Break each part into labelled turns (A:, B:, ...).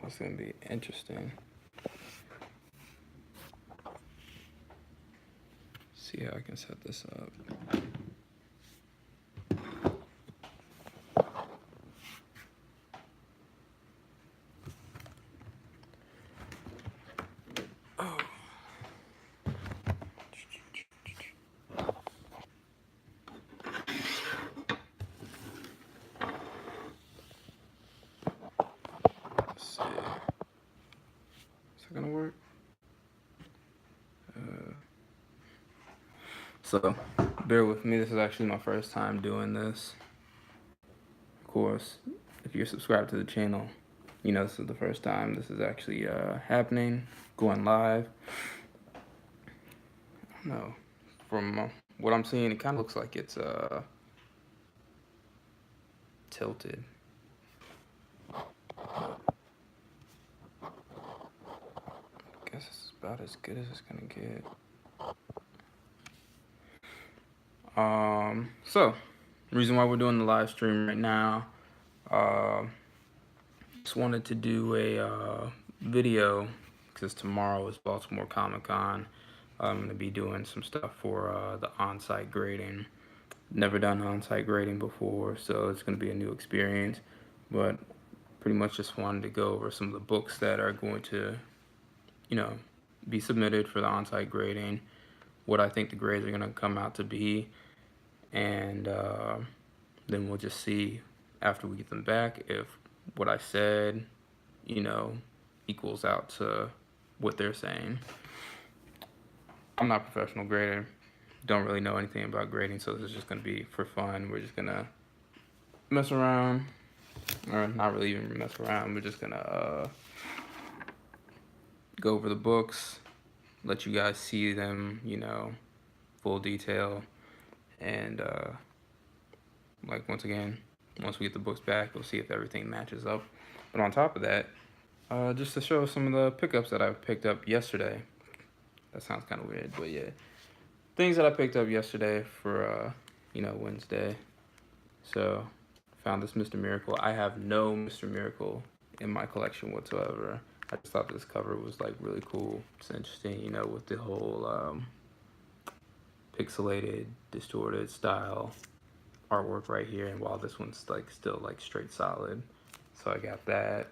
A: It's gonna be interesting. See how I can set this up. Oh. Let's see. Is that gonna work? So, bear with me. This is actually my first time doing this. Of course, if you're subscribed to the channel, you know this is the first time this is actually happening, going live. I don't know. From what I'm seeing, it kind of looks like it's tilted. I guess it's about as good as it's gonna get. So, reason why we're doing the live stream right now, just wanted to do a video because tomorrow is Baltimore Comic Con. I'm going to be doing some stuff for the on-site grading. Never done on-site grading before, so it's going to be a new experience. But pretty much just wanted to go over some of the books that are going to, you know, be submitted for the on-site grading, what I think the grades are going to come out to be, and then we'll just see after we get them back if what I said, you know, equals out to what they're saying. I'm not a professional grader, don't really know anything about grading, so this is just going to be for fun. We're just going to mess around, or not really even mess around. We're just going to go over the books, let you guys see them, you know, full detail, and like once again, once we get the books back, we'll see if everything matches up. But on top of that, just to show some of the pickups that I picked up yesterday. That sounds kind of weird, but yeah. Things that I picked up yesterday for, you know, Wednesday. So, found this Mr. Miracle. I have no Mr. Miracle in my collection whatsoever. I just thought this cover was, like, really cool. It's interesting, you know, with the whole pixelated, distorted style artwork right here. And while this one's, like, still, like, straight solid. So I got that.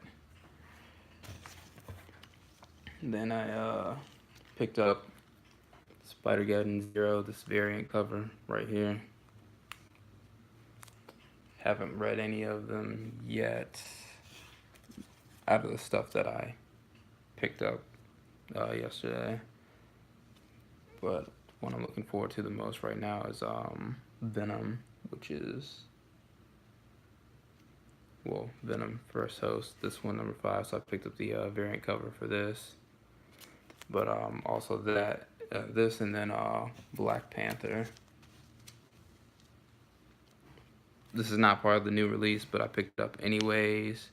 A: Then I picked up Spider-Geddon Zero, this variant cover right here. Haven't read any of them yet out of the stuff that I picked up yesterday. But what I'm looking forward to the most right now is Venom, which is, well, Venom First Host, this one number 5, so I picked up the variant cover for this. But also that, this, and then Black Panther. This is not part of the new release, but I picked it up anyways,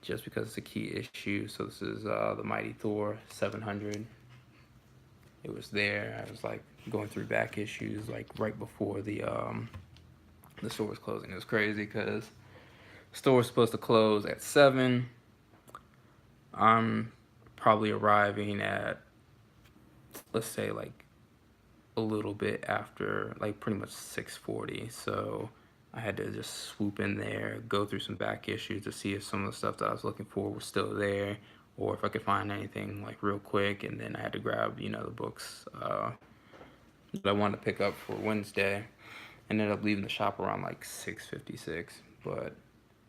A: just because it's a key issue. So this is the Mighty Thor 700. It was there. I was like going through back issues like right before the store was closing. It was crazy because the store was supposed to close at 7. I'm probably arriving at, let's say, like a little bit after, like pretty much 6:40. So I had to just swoop in there, go through some back issues to see if some of the stuff that I was looking for was still there, or if I could find anything like real quick. And then I had to grab, you know, the books that I wanted to pick up for Wednesday. Ended up leaving the shop around like 6:56. But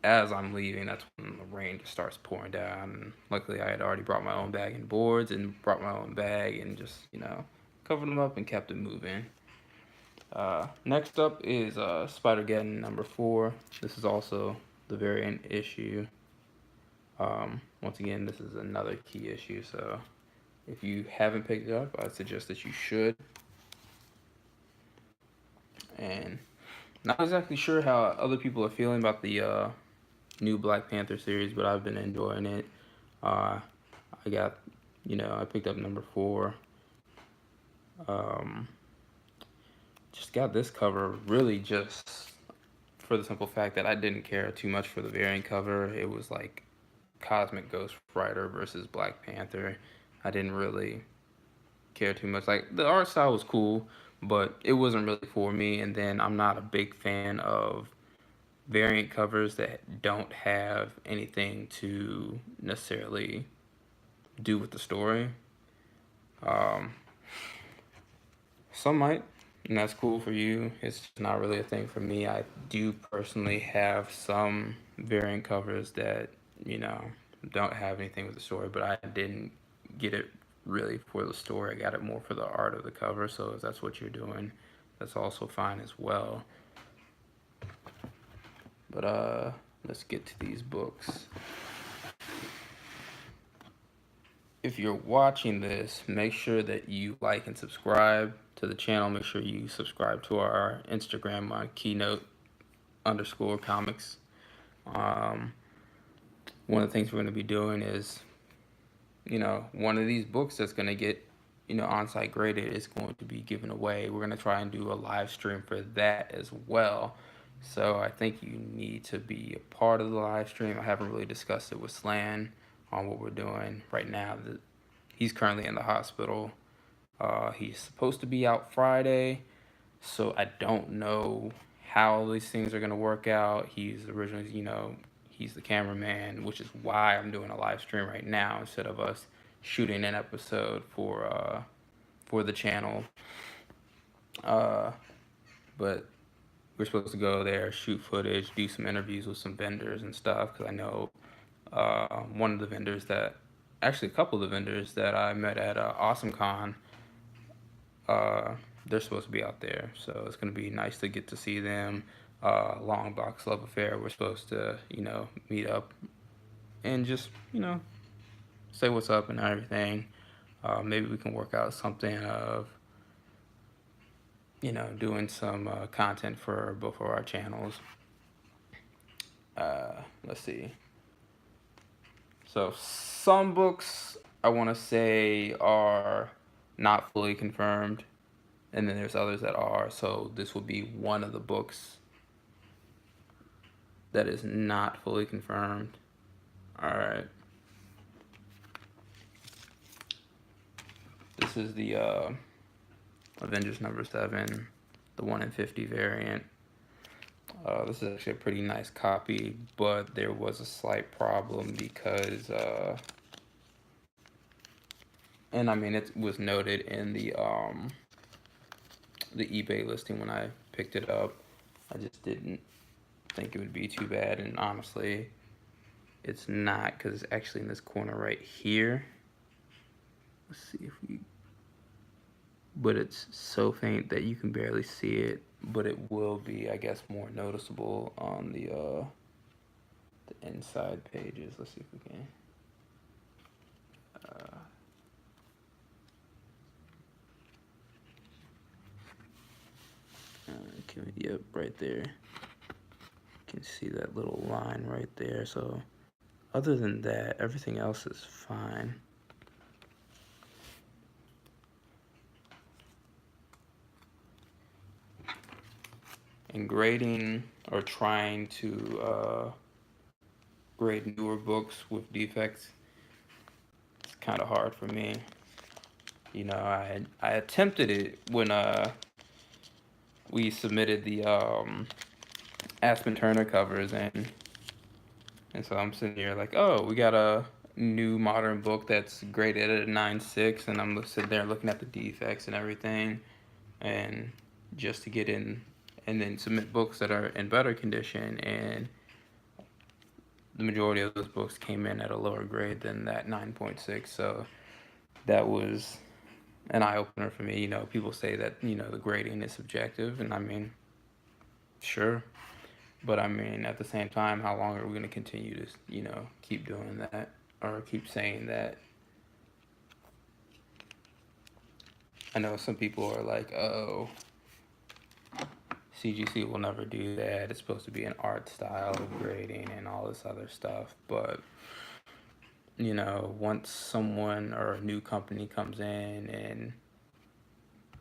A: as I'm leaving, that's when the rain just starts pouring down. And luckily, I had already brought my own bag and boards, and brought my own bag, and just, you know, covered them up and kept it moving. Next up is Spider-Geddon number 4. This is also the variant issue. Once again, this is another key issue, so if you haven't picked it up, I suggest that you should. And not exactly sure how other people are feeling about the new Black Panther series, but I've been enjoying it. I got, you know, I picked up number 4. Just got this cover really just for the simple fact that I didn't care too much for the variant cover. It was like Cosmic Ghost Rider versus Black Panther. I didn't really care too much. Like the art style was cool, but it wasn't really for me. And then I'm not a big fan of variant covers that don't have anything to necessarily do with the story. Um, some might, and that's cool for you. It's just not really a thing for me. I do personally have some variant covers that, you know, don't have anything with the story, but I didn't get it really for the story. I got it more for the art of the cover. So if that's what you're doing, that's also fine as well. But let's get to these books. If you're watching this, make sure that you like and subscribe to the channel. Make sure you subscribe to our Instagram on keynote_comics. One of the things we're going to be doing is, you know, one of these books that's going to get, you know, on-site graded is going to be given away. We're going to try and do a live stream for that as well. So I think you need to be a part of the live stream. I haven't really discussed it with Slan on what we're doing right now. He's currently in the hospital. He's supposed to be out Friday, so I don't know how these things are going to work out. He's originally, you know, he's the cameraman, which is why I'm doing a live stream right now instead of us shooting an episode for the channel. But we're supposed to go there, shoot footage, do some interviews with some vendors and stuff, because I know one of the vendors that, actually a couple of the vendors that I met at AwesomeCon, they're supposed to be out there, so it's going to be nice to get to see them. Long Box Love Affair, we're supposed to, you know, meet up and just, you know, say what's up and everything. Maybe we can work out something of, you know, doing some content for both of our channels. Let's see. So some books I want to say are not fully confirmed, and then there's others that are. So this will be one of the books that is not fully confirmed. All right. This is the Avengers #7, the 1 in 50 variant. This is actually a pretty nice copy, but there was a slight problem because, and I mean, it was noted in the eBay listing when I picked it up. I just didn't think it would be too bad, and honestly, it's not, because it's actually in this corner right here. Let's see if we, but it's so faint that you can barely see it, but it will be, I guess, more noticeable on the inside pages. Let's see if we can. Yep, right there. You can see that little line right there. So other than that, everything else is fine. In grading or trying to grade newer books with defects, it's kind of hard for me. You know, I attempted it when we submitted the Aspen Turner covers, and so I'm sitting here like, oh, we got a new modern book that's graded at a 9.6, and I'm sitting there looking at the defects and everything, and just to get in and then submit books that are in better condition, and the majority of those books came in at a lower grade than that 9.6. So that was an eye-opener for me. You know, people say that, you know, the grading is subjective, and I mean, sure, but I mean, at the same time, how long are we going to continue to, you know, keep doing that or keep saying that? I know some people are like, oh, CGC will never do that. It's supposed to be an art style of grading and all this other stuff. But, you know, once someone or a new company comes in and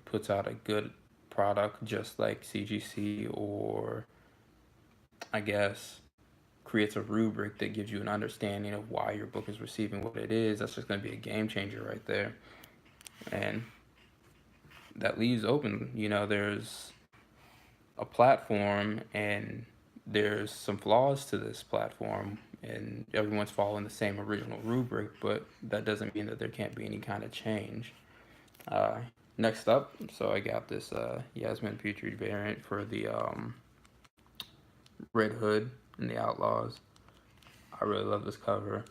A: puts out a good product, just like CGC or, I guess, creates a rubric that gives you an understanding of why your book is receiving what it is, that's just going to be a game changer right there. And that leaves open, there's a platform and there's some flaws to this platform, and everyone's following the same original rubric, but that doesn't mean that there can't be any kind of change. Uh, Next up, so I got this Yasmin Petrie variant for the Red Hood and the Outlaws. I really love this cover.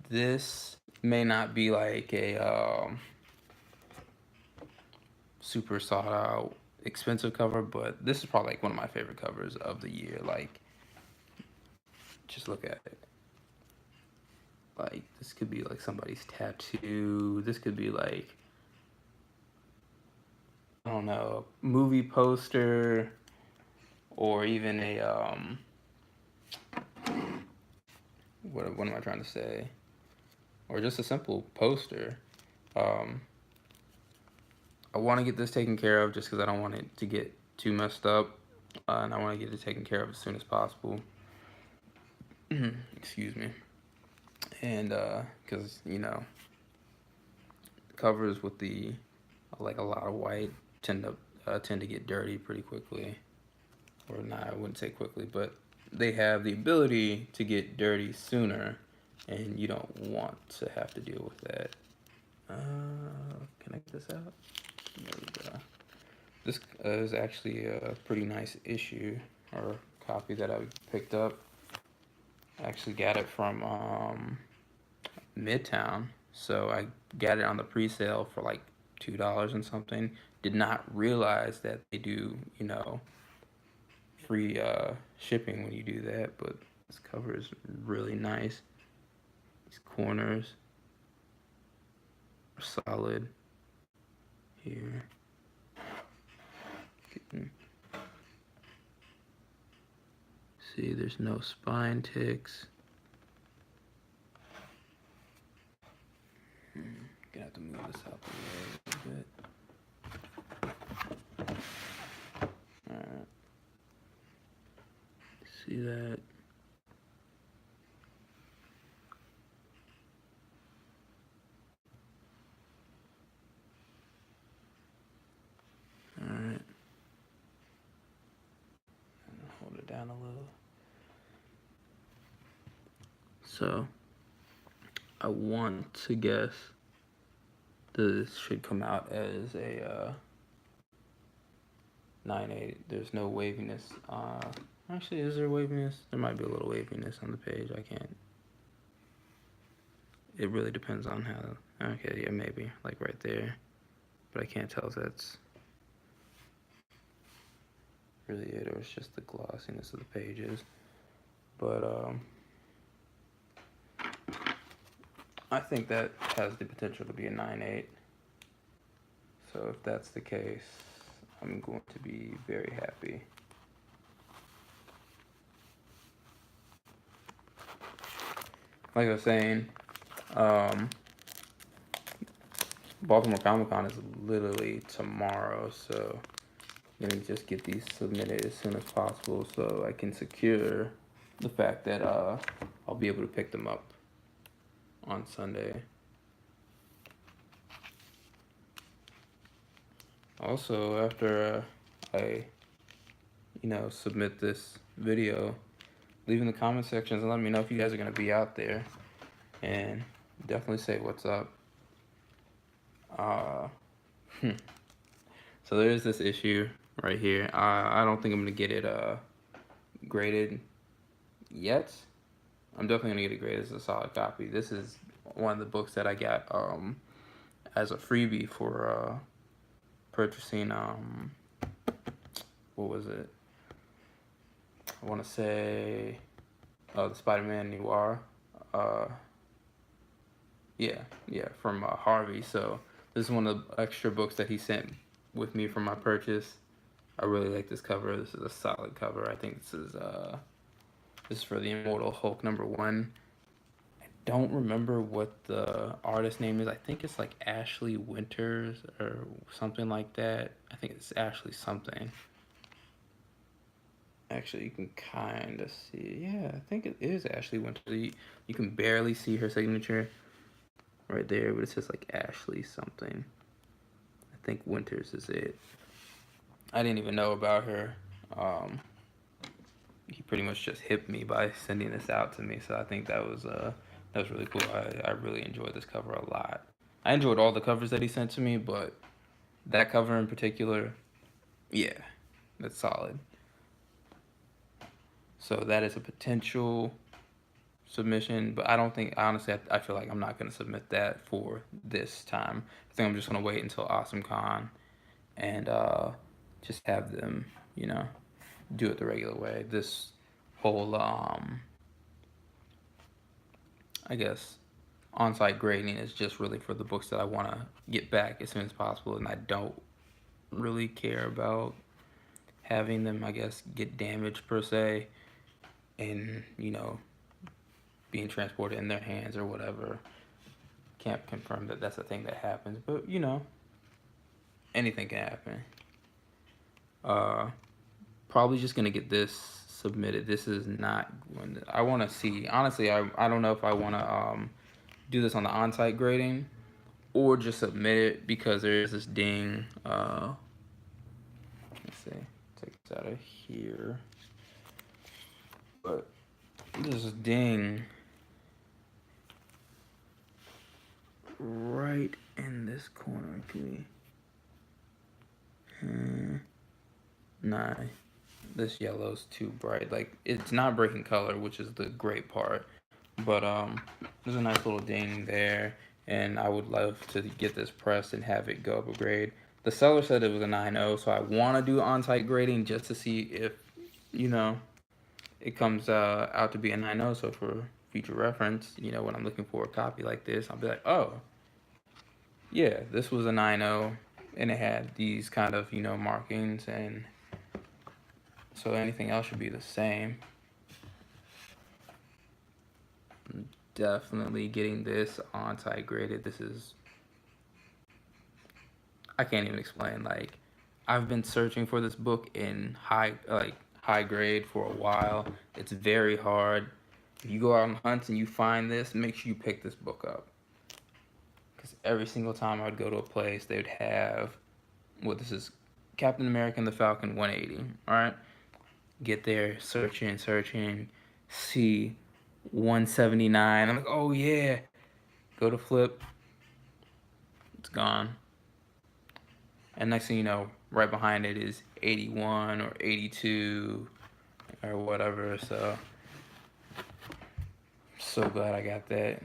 A: This may not be like a super sought out expensive cover, but this is probably like one of my favorite covers of the year. Like, just look at it. Like, this could be like somebody's tattoo. This could be like, I don't know, a movie poster, or even a what am I trying to say? Or just a simple poster. I want to get this taken care of just because I don't want it to get too messed up, and I want to get it taken care of as soon as possible. Excuse me. And because covers with the like a lot of white tend to get dirty pretty quickly, or not. I wouldn't say quickly, but they have the ability to get dirty sooner, and you don't want to have to deal with that. Can I get this out? There we go. This is actually a pretty nice issue or copy that I picked up. I actually got it from Midtown, so I got it on the pre-sale for like $2 and something. Did not realize that they do, free shipping when you do that, but this cover is really nice. These corners are solid here. See, there's no spine ticks. Gonna have to move this out the way a little bit. Alright. See that? Alright. Hold it down a little. So, I want to guess this should come out as a 9/8. There's no waviness. Actually, is there waviness? There might be a little waviness on the page. I can't. It really depends on how. Okay, yeah, maybe like right there, but I can't tell if that's really it or it's just the glossiness of the pages. But I think that has the potential to be a 9/8. So if that's the case, I'm going to be very happy. Like I was saying, Baltimore Comic Con is literally tomorrow, so I'm gonna just get these submitted as soon as possible so I can secure the fact that I'll be able to pick them up on Sunday. Also, after I submit this video, leave in the comment sections and let me know if you guys are going to be out there, and definitely say what's up. So there's this issue right here. I don't think I'm going to get it graded yet. I'm definitely going to get it graded as a solid copy. This is one of the books that I got as a freebie for purchasing, what was it? I want to say the Spider-Man Noir. Yeah, from Harvey. So this is one of the extra books that he sent with me for my purchase. I really like this cover. This is a solid cover. I think this is for the Immortal Hulk #1. I don't remember what the artist name is. I think it's like Ashley Winters or something like that. I think it's Ashley something. Actually, you can kind of see. Yeah, I think it is Ashley Winters. You can barely see her signature right there, but it says like Ashley something. I think Winters is it. I didn't even know about her. Um, he pretty much just hipped me by sending this out to me, so I think that was really cool. I really enjoyed this cover a lot. I enjoyed all the covers that he sent to me, but that cover in particular, yeah, that's solid. So that is a potential submission, but I don't think honestly. I feel like I'm not gonna submit that for this time. I think I'm just gonna wait until Awesome Con and just have them, you know, do it the regular way. This whole I guess on-site grading is just really for the books that I want to get back as soon as possible, and I don't really care about having them, I guess, get damaged per se, and being transported in their hands or whatever. Can't confirm that that's a thing that happens, but anything can happen. Probably just gonna get this submitted. This is not when I want to see. Honestly, I don't know if I want to do this on the on-site grading or just submit it because there is this ding. Let's see, take this out of here. But there's this ding right in this corner. Can we? Nah, this yellow's too bright. Like it's not breaking color, which is the great part. But there's a nice little ding there, and I would love to get this pressed and have it go up a grade. The seller said it was a 9.0, so I want to do on-site grading just to see if it comes out to be a 9.0. So for future reference, when I'm looking for a copy like this, I'll be like, oh, yeah, this was a 9.0, and it had these kind of markings, and so anything else should be the same. Definitely getting this on-site graded. This is, I can't even explain. Like, I've been searching for this book in high grade for a while. It's very hard. If you go out on hunts and you find this, make sure you pick this book up. Because every single time I would go to a place, they would have, this is Captain America and the Falcon 180. All right, get there, searching, see 179. I'm like, oh yeah. Go to flip. It's gone. And next thing you know, right behind it is 81 or 82 or whatever. So glad I got that.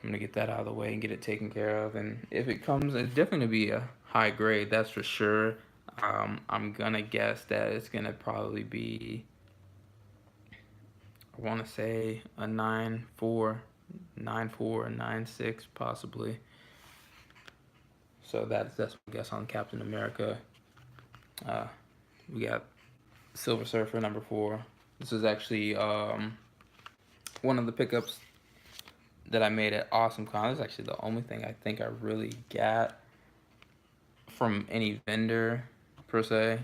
A: I'm gonna get that out of the way and get it taken care of. And if it comes, it's definitely gonna be a high grade, that's for sure. I'm gonna guess that it's gonna probably be, I want to say a 9.4, 9.4, 9.6 possibly. So that's what I guess on Captain America. We got Silver Surfer number 4. This is actually one of the pickups that I made at Awesome Con. This is actually the only thing I think I really got from any vendor per se.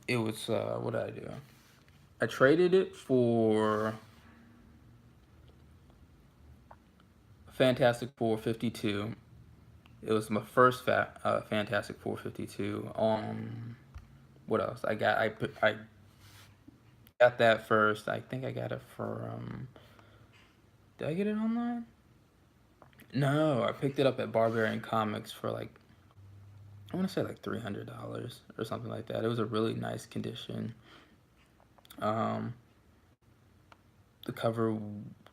A: It was what did I do? I traded it for Fantastic Four 52. It was my first Fantastic Four 52. What else? I got that first. I think I got it from. Did I get it online? No, I picked it up at Barbarian Comics for I want to say $300 or something like that. It was a really nice condition. The cover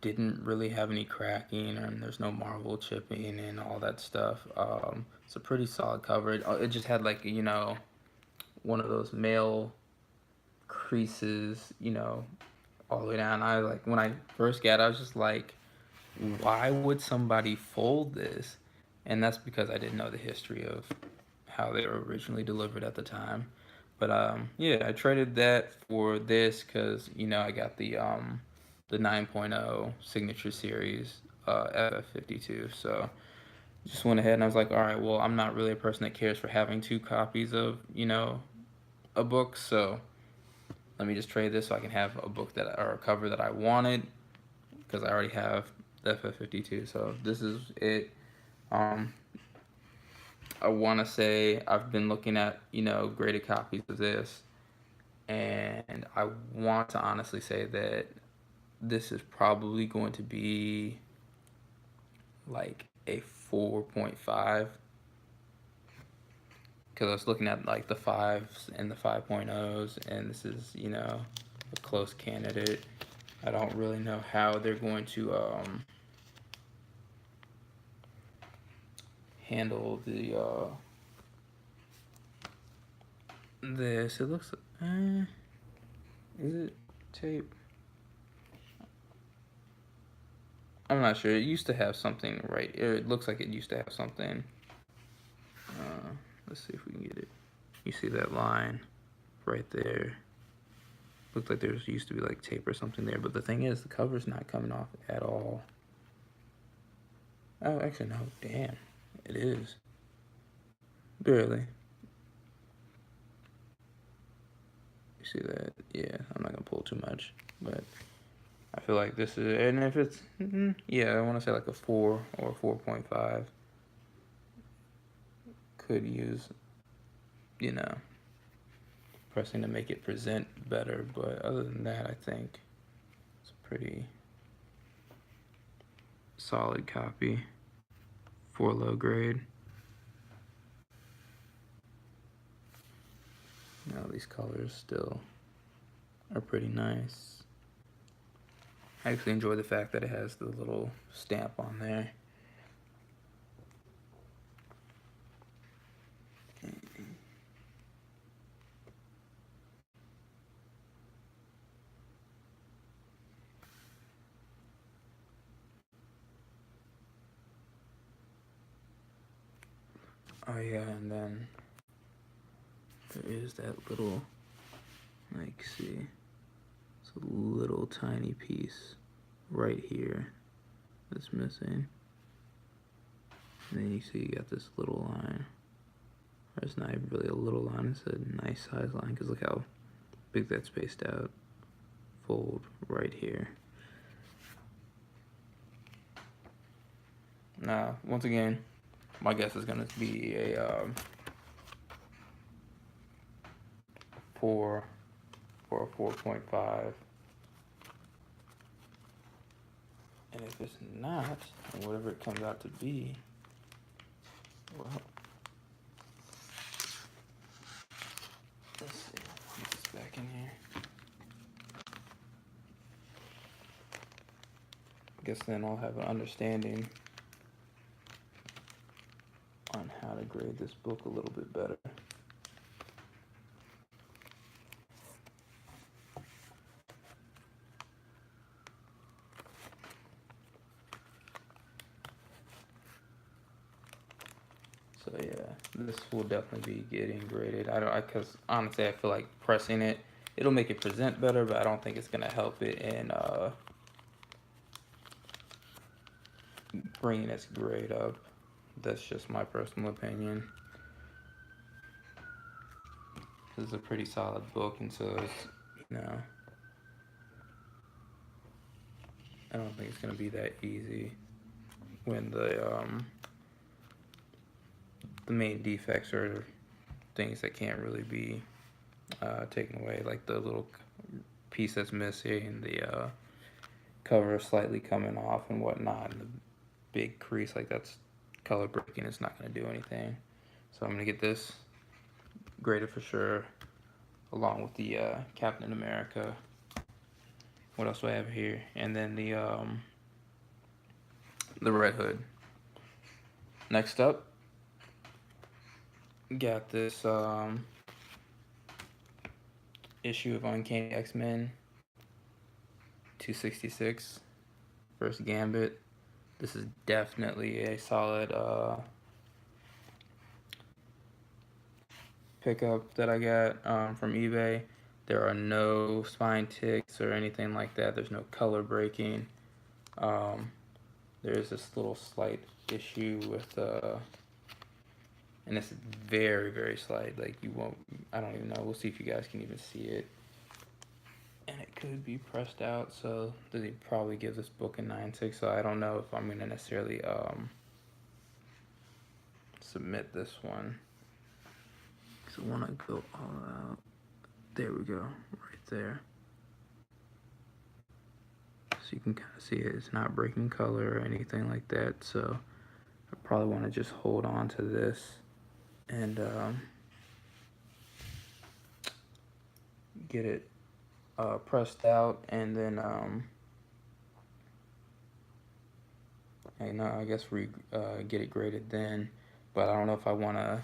A: didn't really have any cracking, and there's no Marvel chipping and all that stuff. It's a pretty solid cover. It just had one of those male creases, all the way down. When I first got it, I was just like, why would somebody fold this? And that's because I didn't know the history of how they were originally delivered at the time. But yeah, I traded that for this because I got the 9.0 signature series FF52. So just went ahead and I was like, all right, well, I'm not really a person that cares for having 2 copies of a book, so let me just trade this so I can have a book or a cover that I wanted, because I already have the FF52. So this is it. I want to say I've been looking at, graded copies of this, and I want to honestly say that this is probably going to be like a 4.5, because I was looking at like the 5s and the 5.0s, and this is, a close candidate. I don't really know how they're going to handle the this. It looks is it tape? I'm not sure. It used to have something, right? It looks like it used to have something. Let's see if we can get it. You see that line right there? Looked like there used to be like tape or something there, but the thing is, the cover's not coming off at all. Oh, actually, no. Damn, it is. Barely. You see that? Yeah, I'm not gonna pull too much, but I feel like this is, and if it's, yeah, I want to say like a 4 or 4.5. Could use, pressing to make it present better, but other than that, I think it's a pretty solid copy for low grade. Now these colors still are pretty nice. I actually enjoy the fact that it has the little stamp on there. Oh yeah, and then there is that little, like, see, it's a little tiny piece right here that's missing. And then you see you got this little line. Or it's not even really a little line, it's a nice size line, because look how big that's spaced out. Fold right here. Now, once again, my guess is going to be a 4 or a 4.5. And if it's not, and whatever it comes out to be, well, let's see, put this back in here. I guess then I'll have an understanding on how to grade this book a little bit better. So yeah, this will definitely be getting graded. Because honestly, I feel like pressing it, it'll make it present better, but I don't think it's gonna help it in bringing its grade up. That's just my personal opinion. This is a pretty solid book, and so it's, I don't think it's gonna be that easy when the main defects are things that can't really be taken away, like the little piece that's missing, the cover slightly coming off and whatnot, and the big crease, like that's color breaking. It's not going to do anything. So I'm going to get this graded for sure, along with the Captain America. What else do I have here? And then the Red Hood. Next up, got this issue of Uncanny X-Men 266 versus Gambit. This is definitely a solid pickup that I got from eBay. There are no spine ticks or anything like that. There's no color breaking. There's this little slight issue with and it's very, very slight. Like, you won't, I don't even know. We'll see if you guys can even see it. And it could be pressed out, so they probably give this book a 9.6. So I don't know if I'm gonna necessarily submit this one. So I want to go all out. There we go, right there. So you can kind of see it. It's not breaking color or anything like that. So I probably want to just hold on to this and get it pressed out, and then I guess get it graded then. But I don't know if I want to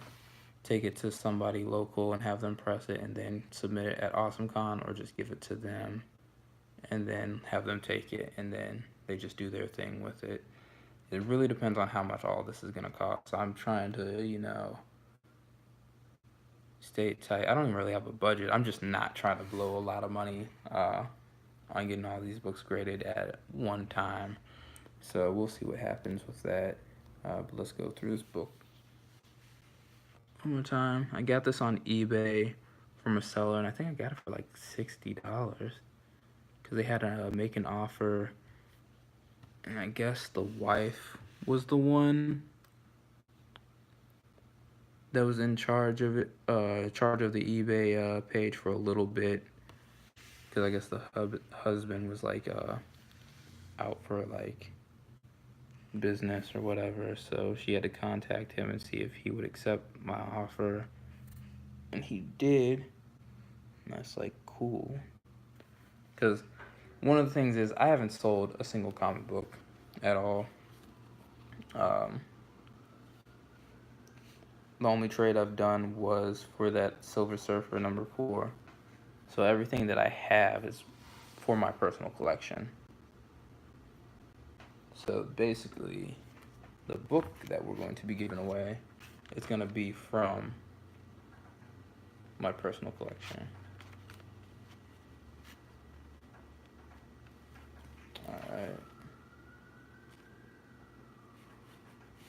A: take it to somebody local and have them press it and then submit it at AwesomeCon, or just give it to them and then have them take it and then they just do their thing with it. It really depends on how much all this is going to cost. So I'm trying to, stay tight. I don't even really have a budget. I'm just not trying to blow a lot of money on getting all these books graded at one time. So we'll see what happens with that. But let's go through this book one more time. I got this on eBay from a seller, and I think I got it for like $60 because they had to make an offer, and I guess the wife was the one that was in charge of it, charge of the eBay page for a little bit, because I guess the husband was like out for like business or whatever, so she had to contact him and see if he would accept my offer, and he did. And that's like cool, because one of the things is I haven't sold a single comic book at all. The only trade I've done was for that Silver Surfer #4. So everything that I have is for my personal collection. So basically, the book that we're going to be giving away is going to be from my personal collection. Alright.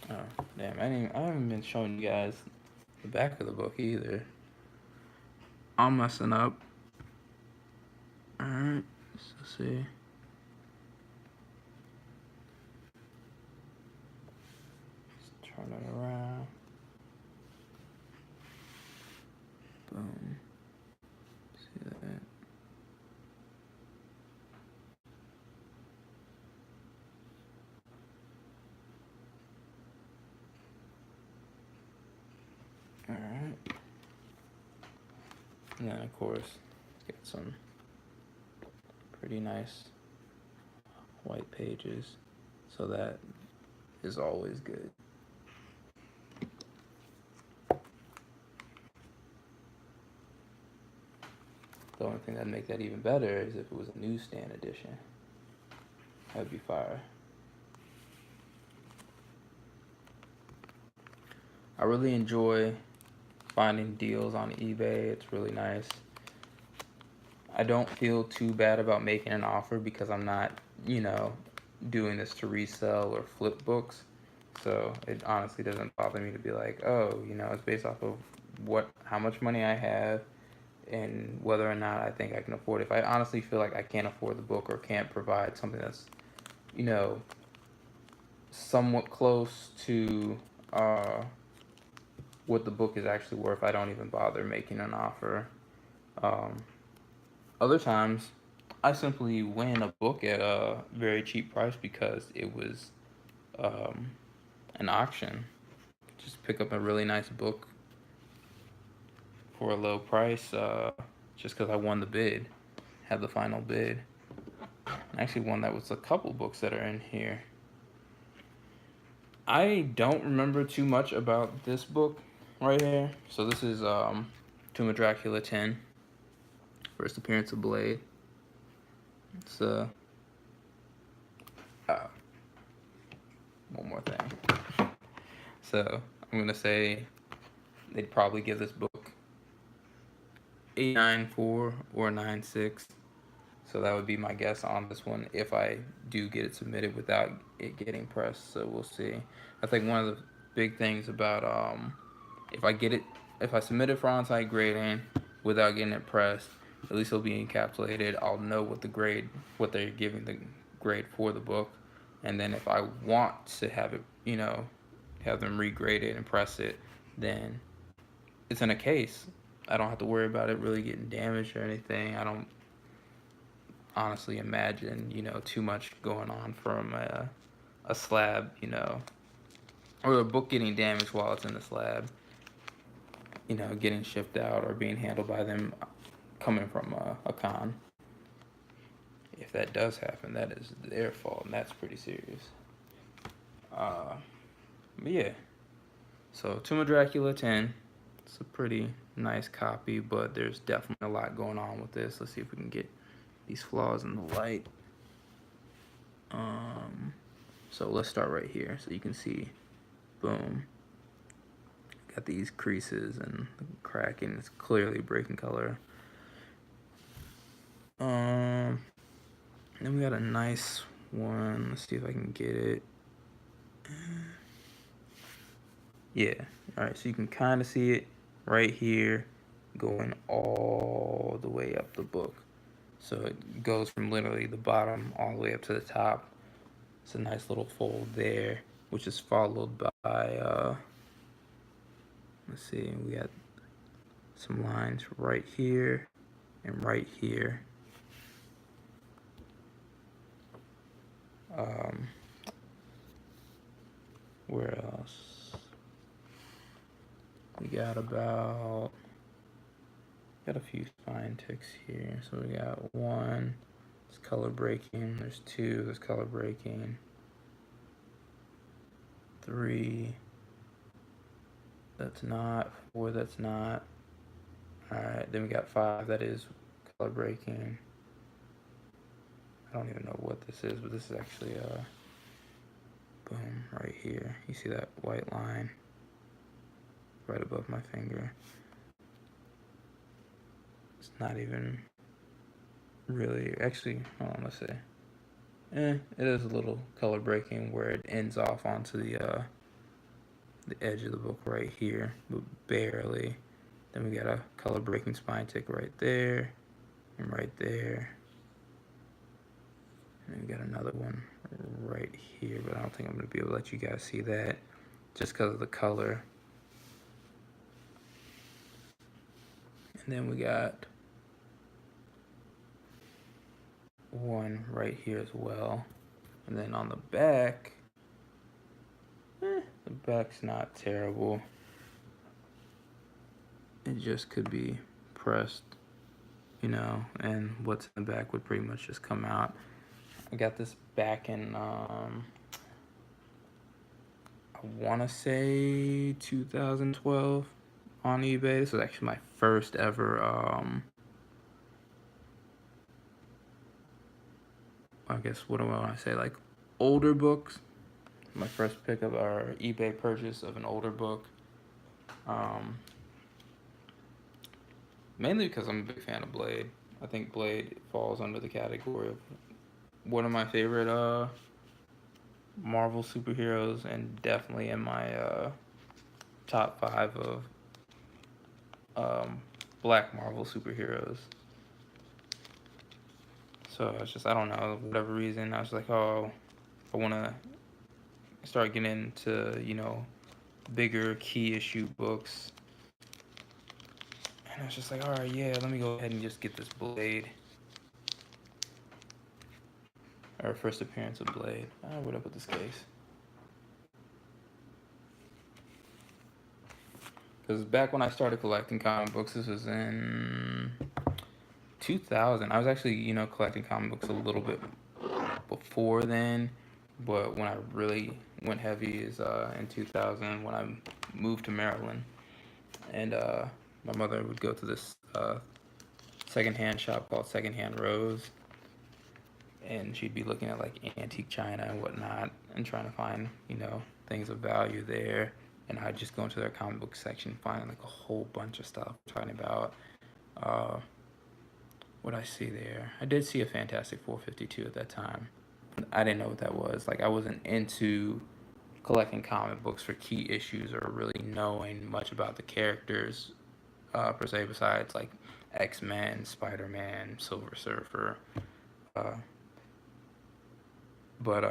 A: Oh, damn, I haven't been showing you guys the back of the book either. I'm messing up. Alright, let's see. Let's turn it around. Boom. See that? Alright. And then, of course, get some pretty nice white pages. So that is always good. The only thing that'd make that even better is if it was a newsstand edition. That'd be fire. I really enjoy finding deals on eBay. It's really nice. I don't feel too bad about making an offer because I'm not, doing this to resell or flip books. So it honestly doesn't bother me to be like, oh, it's based off of how much money I have and whether or not I think I can afford it. If I honestly feel like I can't afford the book or can't provide something that's, somewhat close to what the book is actually worth, I don't even bother making an offer. Other times, I simply win a book at a very cheap price because it was an auction. Just pick up a really nice book for a low price just because I won the bid, had the final bid. I actually won that with a couple books that are in here. I don't remember too much about this book right here. So this is Tomb of Dracula 10, first appearance of Blade. It's one more thing. So I'm gonna say they'd probably give this book 8.94 or 9.6. So that would be my guess on this one if I do get it submitted without it getting pressed. So we'll see. I think one of the big things about if I get it, if I submit it for on-site grading without getting it pressed, at least it'll be encapsulated. I'll know what the grade, what they're giving the grade for the book, and then if I want to have it, have them regrade it and press it, then it's in a case. I don't have to worry about it really getting damaged or anything. I don't honestly imagine, too much going on from a slab, or a book getting damaged while it's in the slab, getting shipped out or being handled by them coming from a con. If that does happen, that is their fault, and that's pretty serious. But yeah, so Tomb of Dracula 10. It's a pretty nice copy, but there's definitely a lot going on with this. Let's see if we can get these flaws in the light. So let's start right here so you can see, boom, got these creases and cracking. It's clearly breaking color. Then we got a nice one. Let's see if I can get it. Yeah, all right, so you can kind of see it right here going all the way up the book. So it goes from literally the bottom all the way up to the top. It's a nice little fold there, which is followed by, let's see, we got some lines right here and right here. Where else? We got a few spine ticks here. So we got one, it's color breaking. There's two, there's color breaking. Three, that's not. Four, that's not. All right, then we got five, that is color breaking. I don't even know what this is, but this is actually boom, right here. You see that white line right above my finger? It's not even really, actually, hold on, let's see. It is a little color breaking where it ends off onto the edge of the book right here, but barely. Then we got a color breaking spine tick right there and right there. And then we got another one right here, but I don't think I'm gonna be able to let you guys see that just because of the color. And then we got one right here as well. And then on the back, the back's not terrible. It just could be pressed, and what's in the back would pretty much just come out. I got this back in, I want to say 2012 on eBay. This was actually my first ever, I guess, what do I want to say, like older books. My first pickup or eBay purchase of an older book. Mainly because I'm a big fan of Blade. I think Blade falls under the category of one of my favorite Marvel superheroes, and definitely in my top 5 of Black Marvel superheroes. So it's just, I don't know, whatever reason, I was like, oh, I want to start getting into, bigger key issue books. And I was just like, all right, yeah, let me go ahead and just get this Blade. Our first appearance of Blade. What up with this case? Because back when I started collecting comic books, this was in 2000. I was actually, collecting comic books a little bit before then, but when I really went heavy is in 2000 when I moved to Maryland. And my mother would go to this secondhand shop called Secondhand Rose, and she'd be looking at like antique china and whatnot and trying to find, things of value there. And I'd just go into their comic book section, finding like a whole bunch of stuff, talking about what I see there. I did see a Fantastic 452 at that time. I didn't know what that was. Like, I wasn't into collecting comic books for key issues or really knowing much about the characters per se, besides like X-Men, Spider-Man, Silver Surfer. Uh, but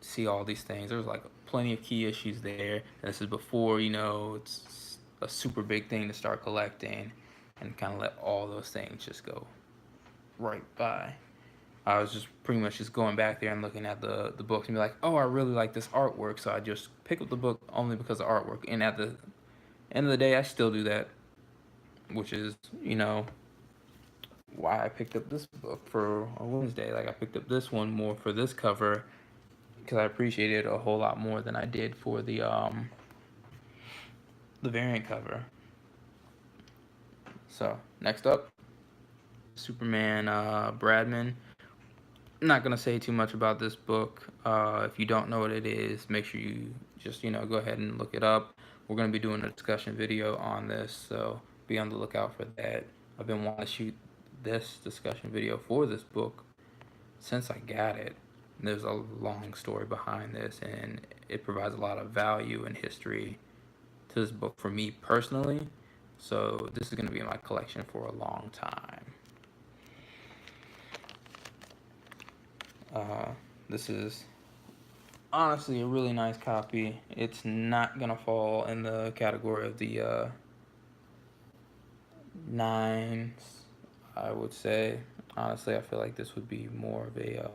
A: see all these things. There's like plenty of key issues there. And this is before, you know, it's a super big thing to start collecting and kind of let all those things just go right by. I was just pretty much just going back there and looking at the books and be like, oh, I really like this artwork, so I just pick up the book only because of artwork. And at the end of the day, I still do that, which is, you know, why I picked up this book for a Wednesday. Like, I picked up this one more for this cover because I appreciated it a whole lot more than I did for the variant cover. So next up, Superman Bradman. I'm not gonna say too much about this book. If you don't know what it is, make sure you just, you know, go ahead and look it up. We're gonna be doing a discussion video on this, so be on the lookout for that. I've been wanting to shoot this discussion video for this book since I got it. There's a long story behind this, and it provides a lot of value and history to this book for me personally. So this is gonna be in my collection for a long time. This is honestly a really nice copy. It's not gonna fall in the category of the 9s, I would say. Honestly, I feel like this would be more of a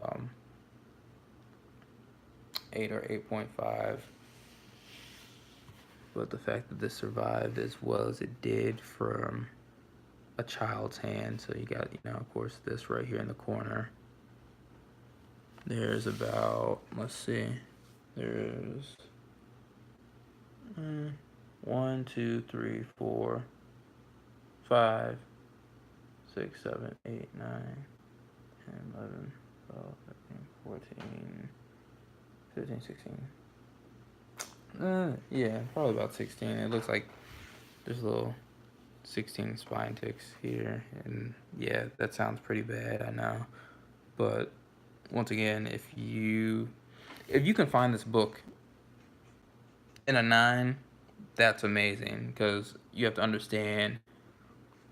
A: 8 or 8.5. But the fact that this survived as well as it did from a child's hand, so you got, you know, of course, this right here in the corner. There's about, let's see, there's 1, 2, 3, 4, 5, 6, 7, 8, 9, 10, 11, 12, 13, 14, 15, 16. Yeah, probably about 16. It looks like there's a little 16 spine ticks here, and yeah, that sounds pretty bad, I know. But once again, if you can find this book in a 9, that's amazing, because you have to understand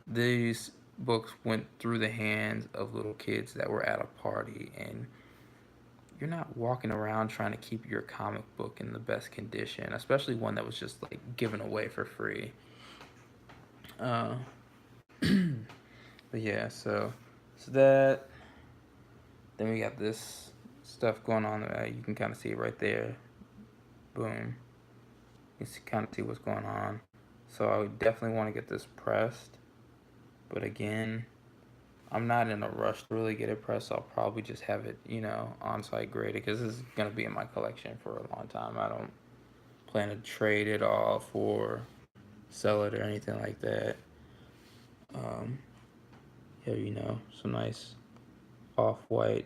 A: these books went through the hands of little kids that were at a party, and you're not walking around trying to keep your comic book in the best condition, especially one that was just like given away for free. But yeah, so that. Then we got this stuff going on. You can kind of see it right there. Boom. You can kind of see what's going on. So I would definitely want to get this pressed. But again, I'm not in a rush to really get it pressed. So I'll probably just have it, you know, on-site graded, because this is going to be in my collection for a long time. I don't plan to trade it off or sell it or anything like that. Yeah, you know, some nice off-white,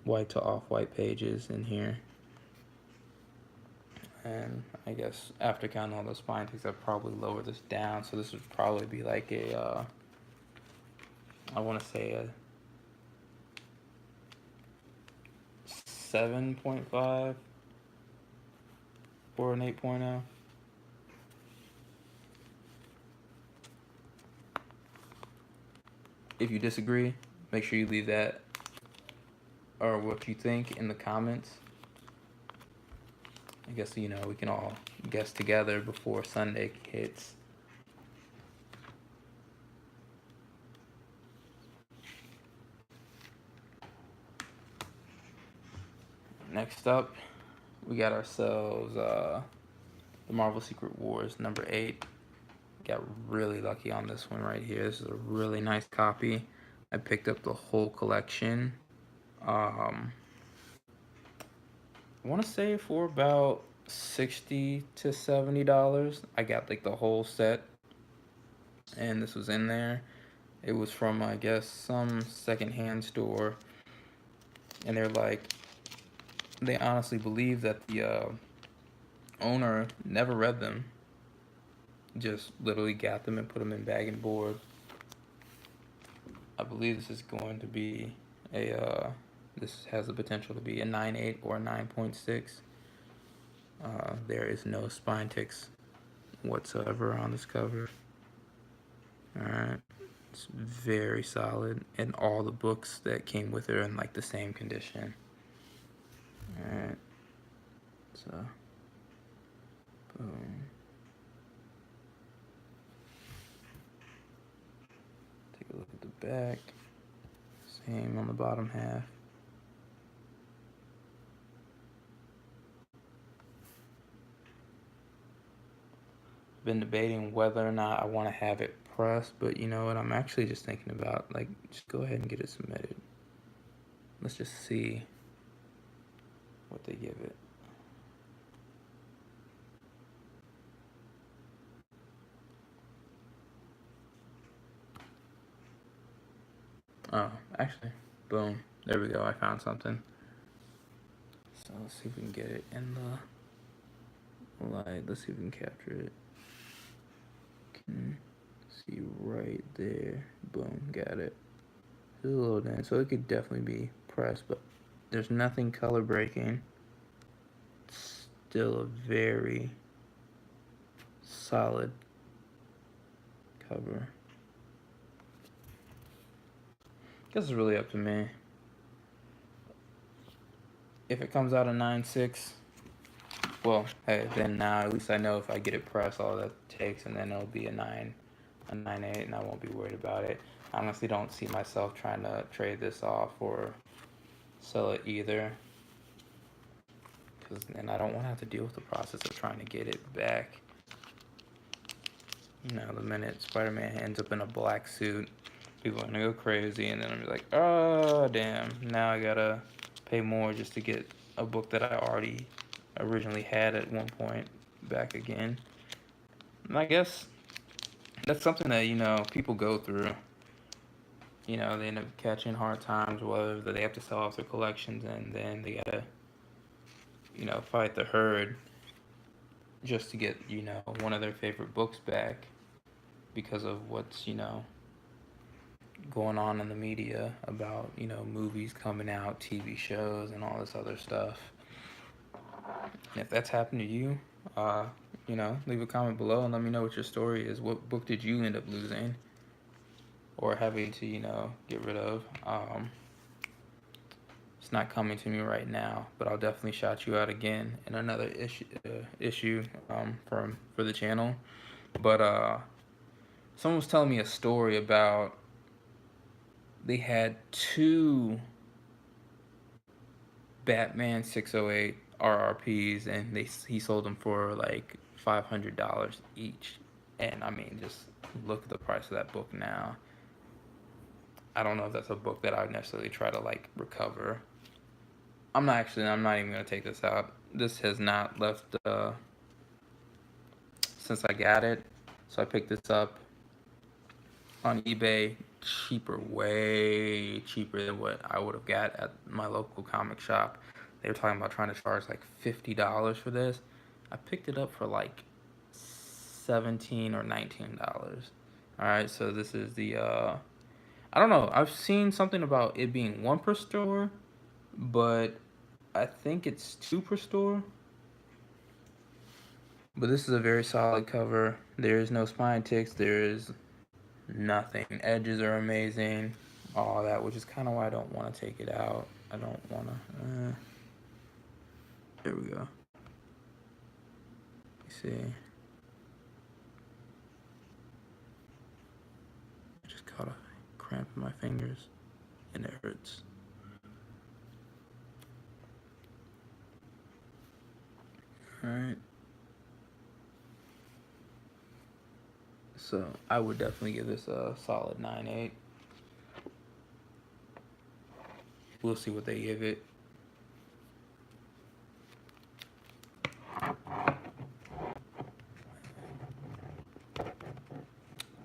A: white to off-white pages in here. And I guess after counting all the spine ticks, I'd probably lower this down. So this would probably be like a, I want to say a 7.5 or an 8.0. If you disagree, make sure you leave that or what you think in the comments. I guess, you know, we can all guess together before Sunday hits. Next up, we got ourselves the Marvel Secret Wars number 8. Got really lucky on this one right here. This is a really nice copy. I picked up the whole collection. I want to say for about $60 to $70. I got like the whole set, and this was in there. It was from, I guess, some secondhand store, and they're like, they honestly believe that the owner never read them. Just literally got them and put them in bag and board. I believe this is going to be a this has the potential to be a 9.8 or a 9.6. There is no spine ticks whatsoever on this cover. Alright, it's very solid, and all the books that came with it are in like the same condition. Alright, so boom. Take a look at the back. Same on the bottom half. Been debating whether or not I want to have it pressed, but you know what, I'm actually just thinking about, like, just go ahead and get it submitted. Let's just see what they give it. Oh, actually, boom, there we go, I found something. So let's see if we can get it in the light. Let's see if we can capture it. Can see right there. Boom, got it. It's a little in, so it could definitely be pressed, but there's nothing color breaking. It's still a very solid cover. Guess it's really up to me. If it comes out a 9.6, well, hey, then now at least I know if I get it pressed, all that takes, and then it'll be a 9.8, and I won't be worried about it. I honestly don't see myself trying to trade this off or sell it either, because then I don't want to have to deal with the process of trying to get it back. You know, the minute Spider-Man ends up in a black suit, people are gonna go crazy, and then I'm like, oh damn, now I gotta pay more just to get a book that I already originally had at one point back again. And I guess that's something that, you know, people go through. You know, they end up catching hard times, whether they have to sell off their collections, and then they gotta, you know, fight the herd just to get, you know, one of their favorite books back because of what's, you know, going on in the media about, you know, movies coming out, TV shows, and all this other stuff. And if that's happened to you, you know, leave a comment below and let me know what your story is. What book did you end up losing or having to, you know, get rid of? It's not coming to me right now, but I'll definitely shout you out again in another issue for the channel. But someone was telling me a story about they had two Batman 608 RRPs, and he sold them for like $500 each. And I mean, just look at the price of that book now. I don't know if that's a book that I would necessarily try to like recover. I'm not even gonna take this out. This has not left since I got it. So I picked this up on eBay cheaper, way cheaper than what I would have got at my local comic shop. They were talking about trying to charge like $50 for this. I picked it up for like $17 or $19. Alright, so this is the I don't know, I've seen something about it being 1 per store, but I think it's 2 per store. But this is a very solid cover. There is no spine ticks, there is nothing. Edges are amazing, all that, which is kind of why I don't want to take it out. I don't want to. There we go. You see, I just caught a cramp in my fingers, and it hurts. All right. So I would definitely give this a solid 9.8. We'll see what they give it.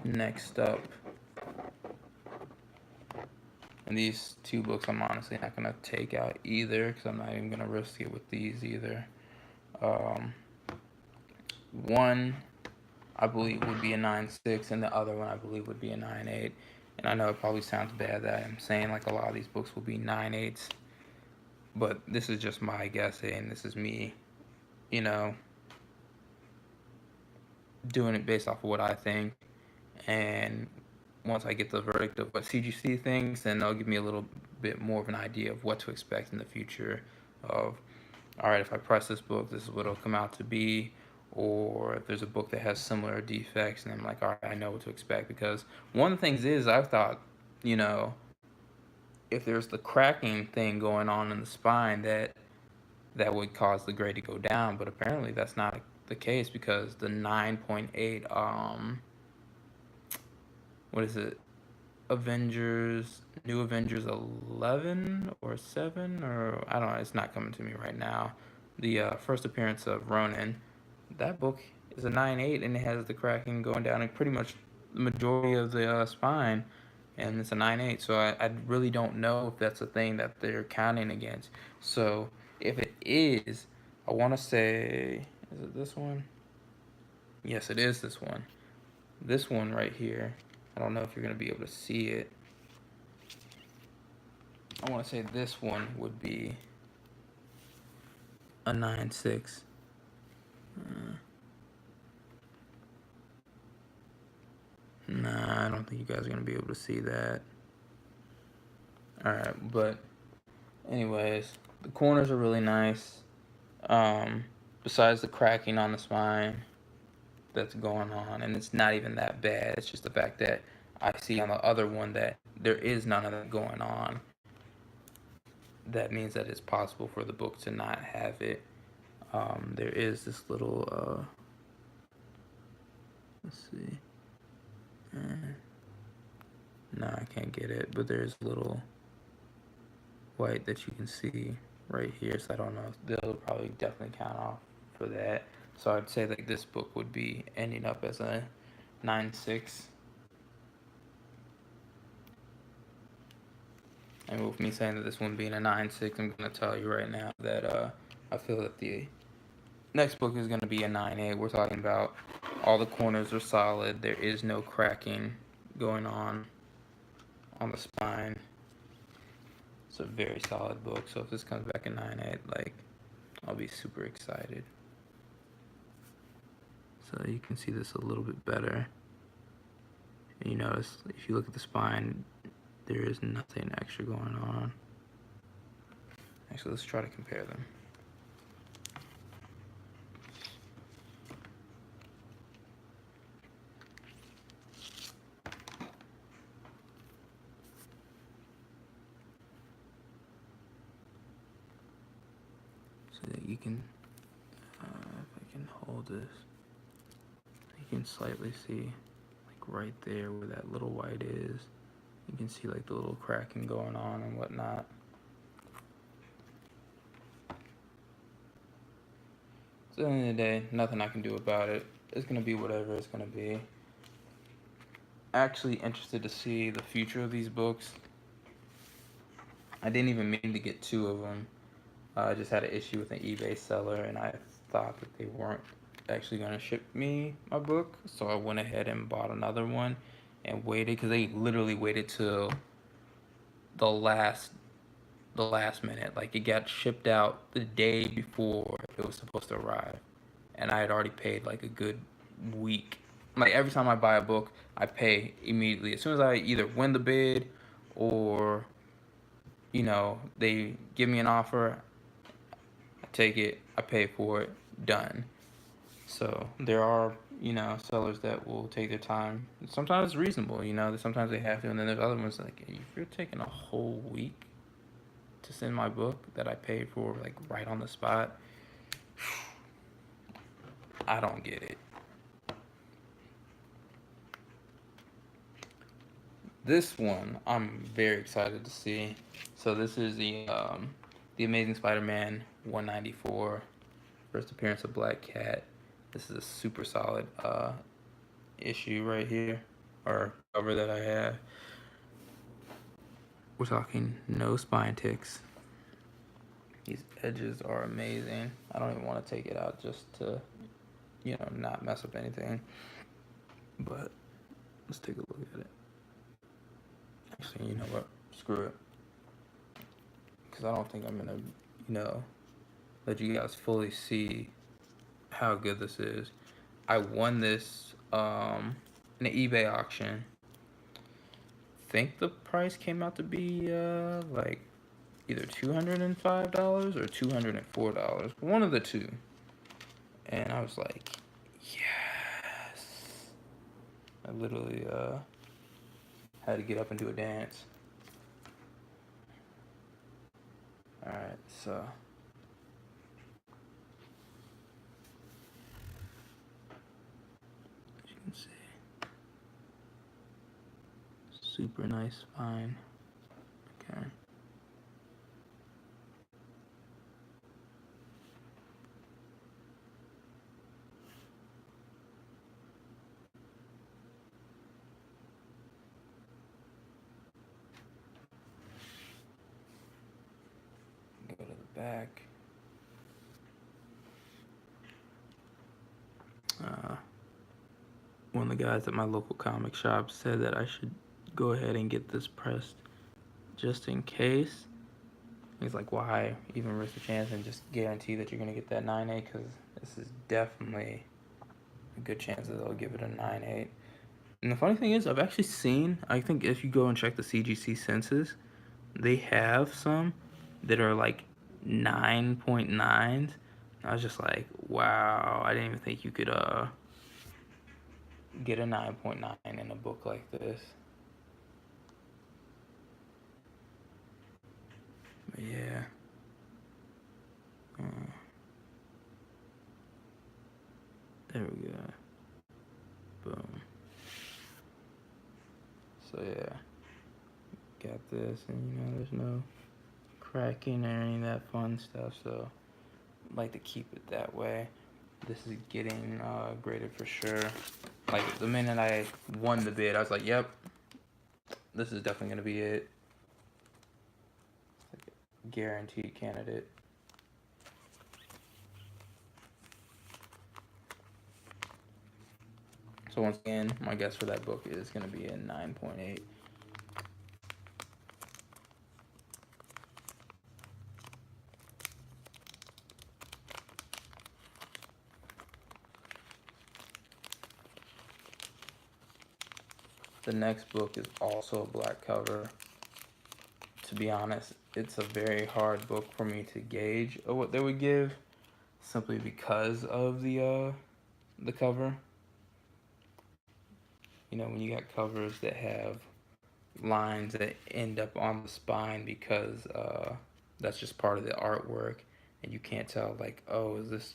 A: Next up, and these two books I'm honestly not going to take out either, because I'm not even going to risk it with these either. One I believe would be a 9.6, and the other one I believe would be a 9.8. And I know it probably sounds bad that I'm saying like a lot of these books will be 9.8s, but this is just my guessing. This is me, you know, doing it based off of what I think. And once I get the verdict of what CGC thinks, then they'll give me a little bit more of an idea of what to expect in the future. Of, all right, if I press this book, this is what it'll come out to be. Or if there's a book that has similar defects, and I'm like, all right, I know what to expect. Because one of the things is, I've thought, you know, if there's the cracking thing going on in the spine, that would cause the grade to go down. But apparently that's not the case, because the 9.8, what is it? New Avengers 11 or 7, or I don't know, it's not coming to me right now. The first appearance of Ronan, that book is a 9.8, and it has the cracking going down in pretty much the majority of the spine, and it's a 9.8. So I really don't know if that's a thing that they're counting against. So if it is, I want to say, is it this one? Yes, it is this one. This one right here. I don't know if you're going to be able to see it. I want to say this one would be a 9.6. Nah, I don't think you guys are going to be able to see that. Alright, but anyways, the corners are really nice. Besides the cracking on the spine that's going on, and it's not even that bad. It's just the fact that I see on the other one that there is none of that going on. That means that it's possible for the book to not have it. There is this little, let's see. No, I can't get it, but there's a little white that you can see right here. So I don't know. They'll probably definitely count off for that. So I'd say that this book would be ending up as a 9.6. And with me saying that this one being a 9.6, I'm going to tell you right now that I feel that the next book is going to be a 9.8. We're talking about all the corners are solid. There is no cracking going on the spine. It's a very solid book. So if this comes back in 9.8, like, I'll be super excited. So you can see this a little bit better. And you notice, if you look at the spine, there is nothing extra going on. Actually, let's try to compare them. So that you can, if I can hold this, you can slightly see, like right there where that little white is. You can see like the little cracking going on and whatnot. So at the end of the day, nothing I can do about it. It's gonna be whatever it's gonna be. Actually interested to see the future of these books. I didn't even mean to get 2 of them. I just had an issue with an eBay seller, and I thought that they weren't actually going to ship me my book, so I went ahead and bought another one and waited, because they literally waited till the last minute. Like, it got shipped out the day before it was supposed to arrive, and I had already paid like a good week. Like, every time I buy a book, I pay immediately as soon as I either win the bid, or they give me an offer, I take it, I pay for it, done. So there are, sellers that will take their time. Sometimes it's reasonable, sometimes they have to, and then there's other ones like, if you're taking a whole week to send my book that I paid for, like, right on the spot, I don't get it. This one I'm very excited to see. So this is the Amazing Spider-Man 194, first appearance of Black Cat. This is a super solid issue right here, or cover that I have. We're talking no spine ticks. These edges are amazing. I don't even want to take it out just to, not mess up anything. But let's take a look at it. Actually, you know what? Screw it. Because I don't think I'm going to, let you guys fully see how good this is. I won this in an eBay auction. I think the price came out to be like either $205 or $204, one of the two. And I was like, yes. I literally had to get up and do a dance. All right, so as you can see, super nice spine. Okay. Go to the back. One of the guys at my local comic shop said that I should go ahead and get this pressed just in case. He's like, why even risk the chance and just guarantee that you're going to get that 9.8? Because this is definitely a good chance that they'll give it a 9.8. And the funny thing is, I've actually seen, I think if you go and check the CGC census, they have some that are like 9.9s. I was just like, wow, I didn't even think you could get a 9.9 in a book like this. But yeah. There we go. Boom. So yeah, got this, and there's no cracking or any of that fun stuff, so I like to keep it that way. This is getting graded for sure. Like the minute I won the bid, I was like, yep, this is definitely gonna be it. Like a guaranteed candidate. So once again, my guess for that book is gonna be a 9.8. The next book is also a black cover. To be honest, it's a very hard book for me to gauge what they would give, simply because of the cover. When you got covers that have lines that end up on the spine because that's just part of the artwork, and you can't tell, like, oh, is this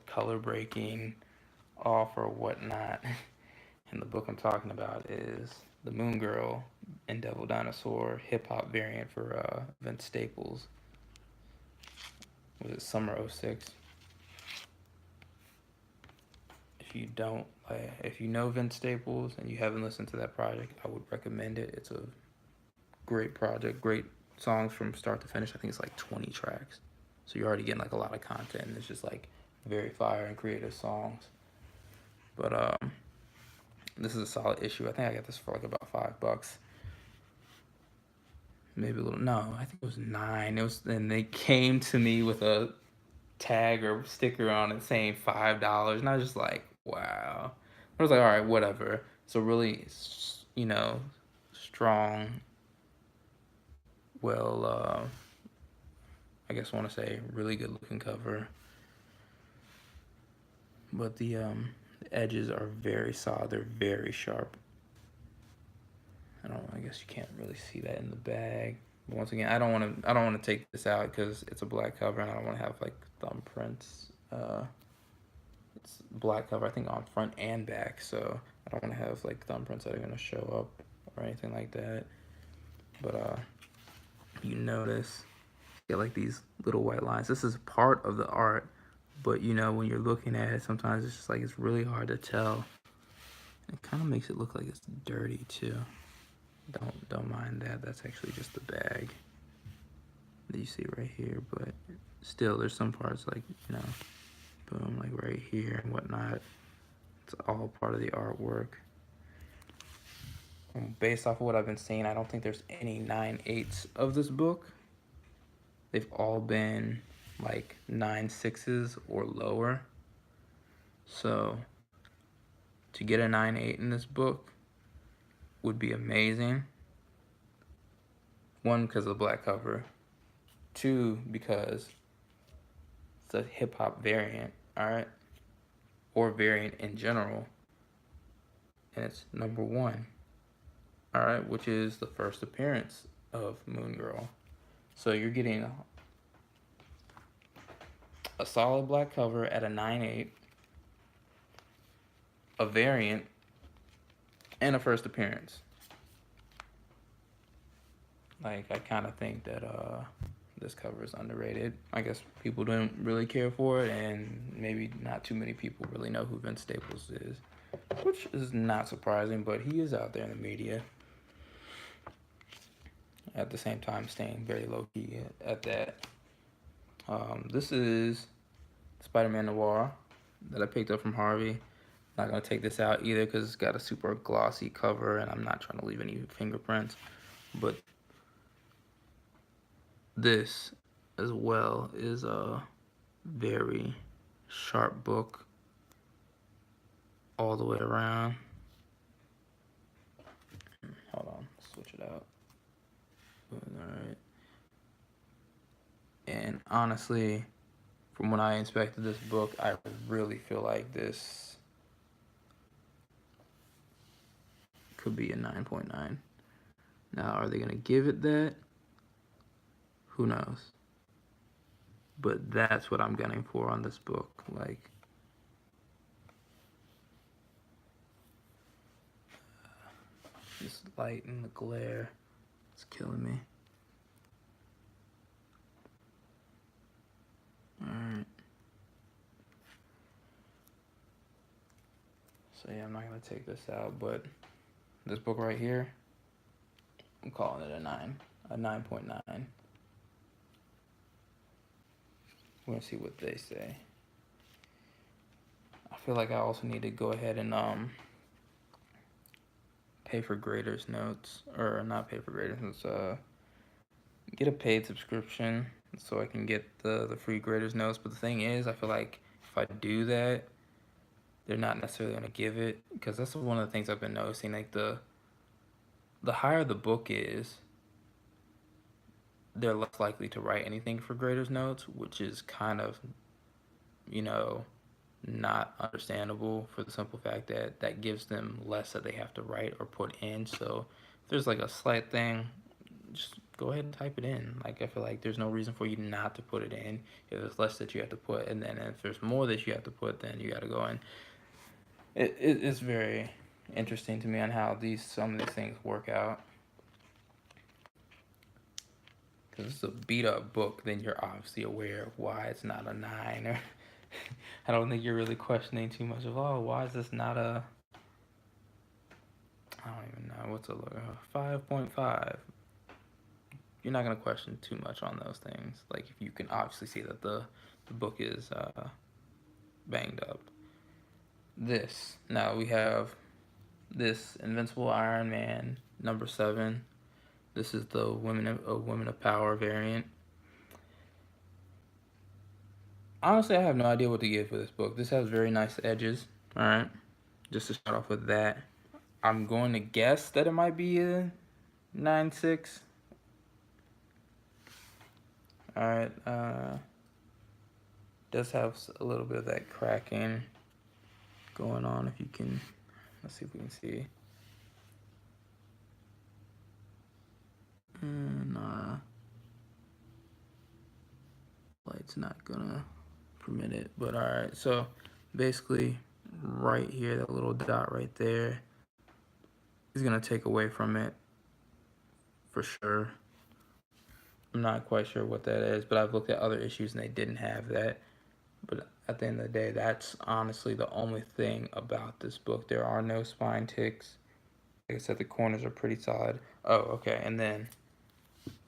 A: color breaking off or whatnot. And the book I'm talking about is The Moon Girl and Devil Dinosaur hip hop variant for Vince Staples. Was it summer 06? If you know Vince Staples and you haven't listened to that project, I would recommend it. It's a great project, great songs from start to finish. I think it's like 20 tracks, so you're already getting like a lot of content, and it's just like very fire and creative songs. But this is a solid issue. I think I got this for like about $5, maybe a little. No, I think it was 9. And they came to me with a tag or sticker on it saying $5, and I was just like, wow. I was like, all right, whatever. So really, strong, well, I guess I want to say really good looking cover. But the edges are very solid. They're very sharp. I guess you can't really see that in the bag. But once again, I don't want to take this out because it's a black cover, and I don't want to have like thumbprints. It's black cover, I think, on front and back, so I don't want to have like thumbprints that are gonna show up or anything like that. But you notice, you get like these little white lines. This is part of the art, but when you're looking at it, sometimes it's just like it's really hard to tell. It kind of makes it look like it's dirty too. Don't mind that. That's actually just the bag that you see right here, but still, there's some parts like boom, like right here and whatnot. It's all part of the artwork. And based off of what I've been seeing, I don't think there's any 9.8s of this book. They've all been like 9.6s or lower. So to get a 9.8 in this book would be amazing. One, because of the black cover. Two, because it's a hip hop variant, alright? Or variant in general. And it's number 1, alright? Which is the first appearance of Moon Girl. So you're getting a solid black cover at a 9.8, a variant, and a first appearance. Like, I kind of think that this cover is underrated. I guess people don't really care for it, and maybe not too many people really know who Vince Staples is, which is not surprising, but he is out there in the media. At the same time, staying very low-key at that. This is Spider-Man Noir that I picked up from Harvey. Not going to take this out either because it's got a super glossy cover, and I'm not trying to leave any fingerprints. But this as well is a very sharp book all the way around. Hold on, switch it out. Alright. And honestly, from when I inspected this book, I really feel like this could be a 9.9. Now, are they going to give it that? Who knows? But that's what I'm gunning for on this book. Like, this light and the glare, it's killing me. Alright. So yeah, I'm not going to take this out, but this book right here, I'm calling it a 9, a 9.9. We're going to see what they say. I feel like I also need to go ahead and pay for graders notes, or not pay for graders notes, get a paid subscription so I can get the free graders notes. But the thing is, I feel like if I do that, they're not necessarily going to give it, because that's one of the things I've been noticing. Like, the higher the book is, they're less likely to write anything for graders notes, which is kind of, not understandable, for the simple fact that that gives them less that they have to write or put in. So if there's like a slight thing, just go ahead and type it in. Like, I feel like there's no reason for you not to put it in if there's less that you have to put, and then if there's more that you have to put, then you got to go in. It's very interesting to me on how some of these things work out. Because it's a beat up book, then you're obviously aware of why it's not a 9. Or I don't think you're really questioning too much of, why is this not a, I don't even know, what's a 5.5? You're not going to question too much on those things. Like, if you can obviously see that the book is banged up. Now we have this Invincible Iron Man number 7. This is the Women of Power variant. Honestly, I have no idea what to give for this book. This has very nice edges. All right, just to start off with that, I'm going to guess that it might be a 9.6. All right, does have a little bit of that cracking going on. If you can, let's see if we can see. And light's not gonna permit it, but all right. So basically, right here, that little dot right there is gonna take away from it for sure. I'm not quite sure what that is, but I've looked at other issues and they didn't have that. But at the end of the day, that's honestly the only thing about this book. There are no spine ticks. Like I said, the corners are pretty solid. Oh, okay, and then,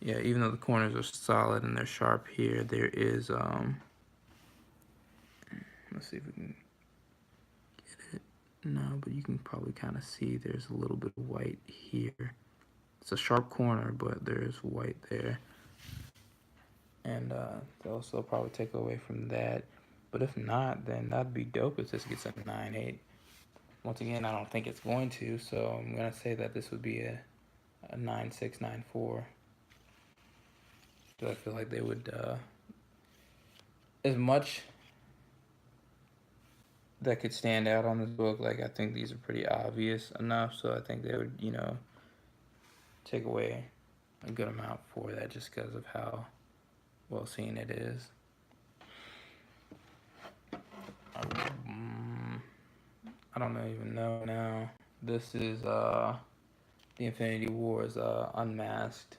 A: yeah, even though the corners are solid and they're sharp here, there is, let's see if we can get it. No, but you can probably kind of see there's a little bit of white here. It's a sharp corner, but there's white there. And they'll still probably take away from that. But if not, then that'd be dope if this gets a 9.8. Once again, I don't think it's going to, so I'm going to say that this would be a 9.6, 9.4. So I feel like they would, as much that could stand out on this book, like I think these are pretty obvious enough, so I think they would, you know, take away a good amount for that just because of how well seen it is. I don't even know now. This is the Infinity Wars Unmasked,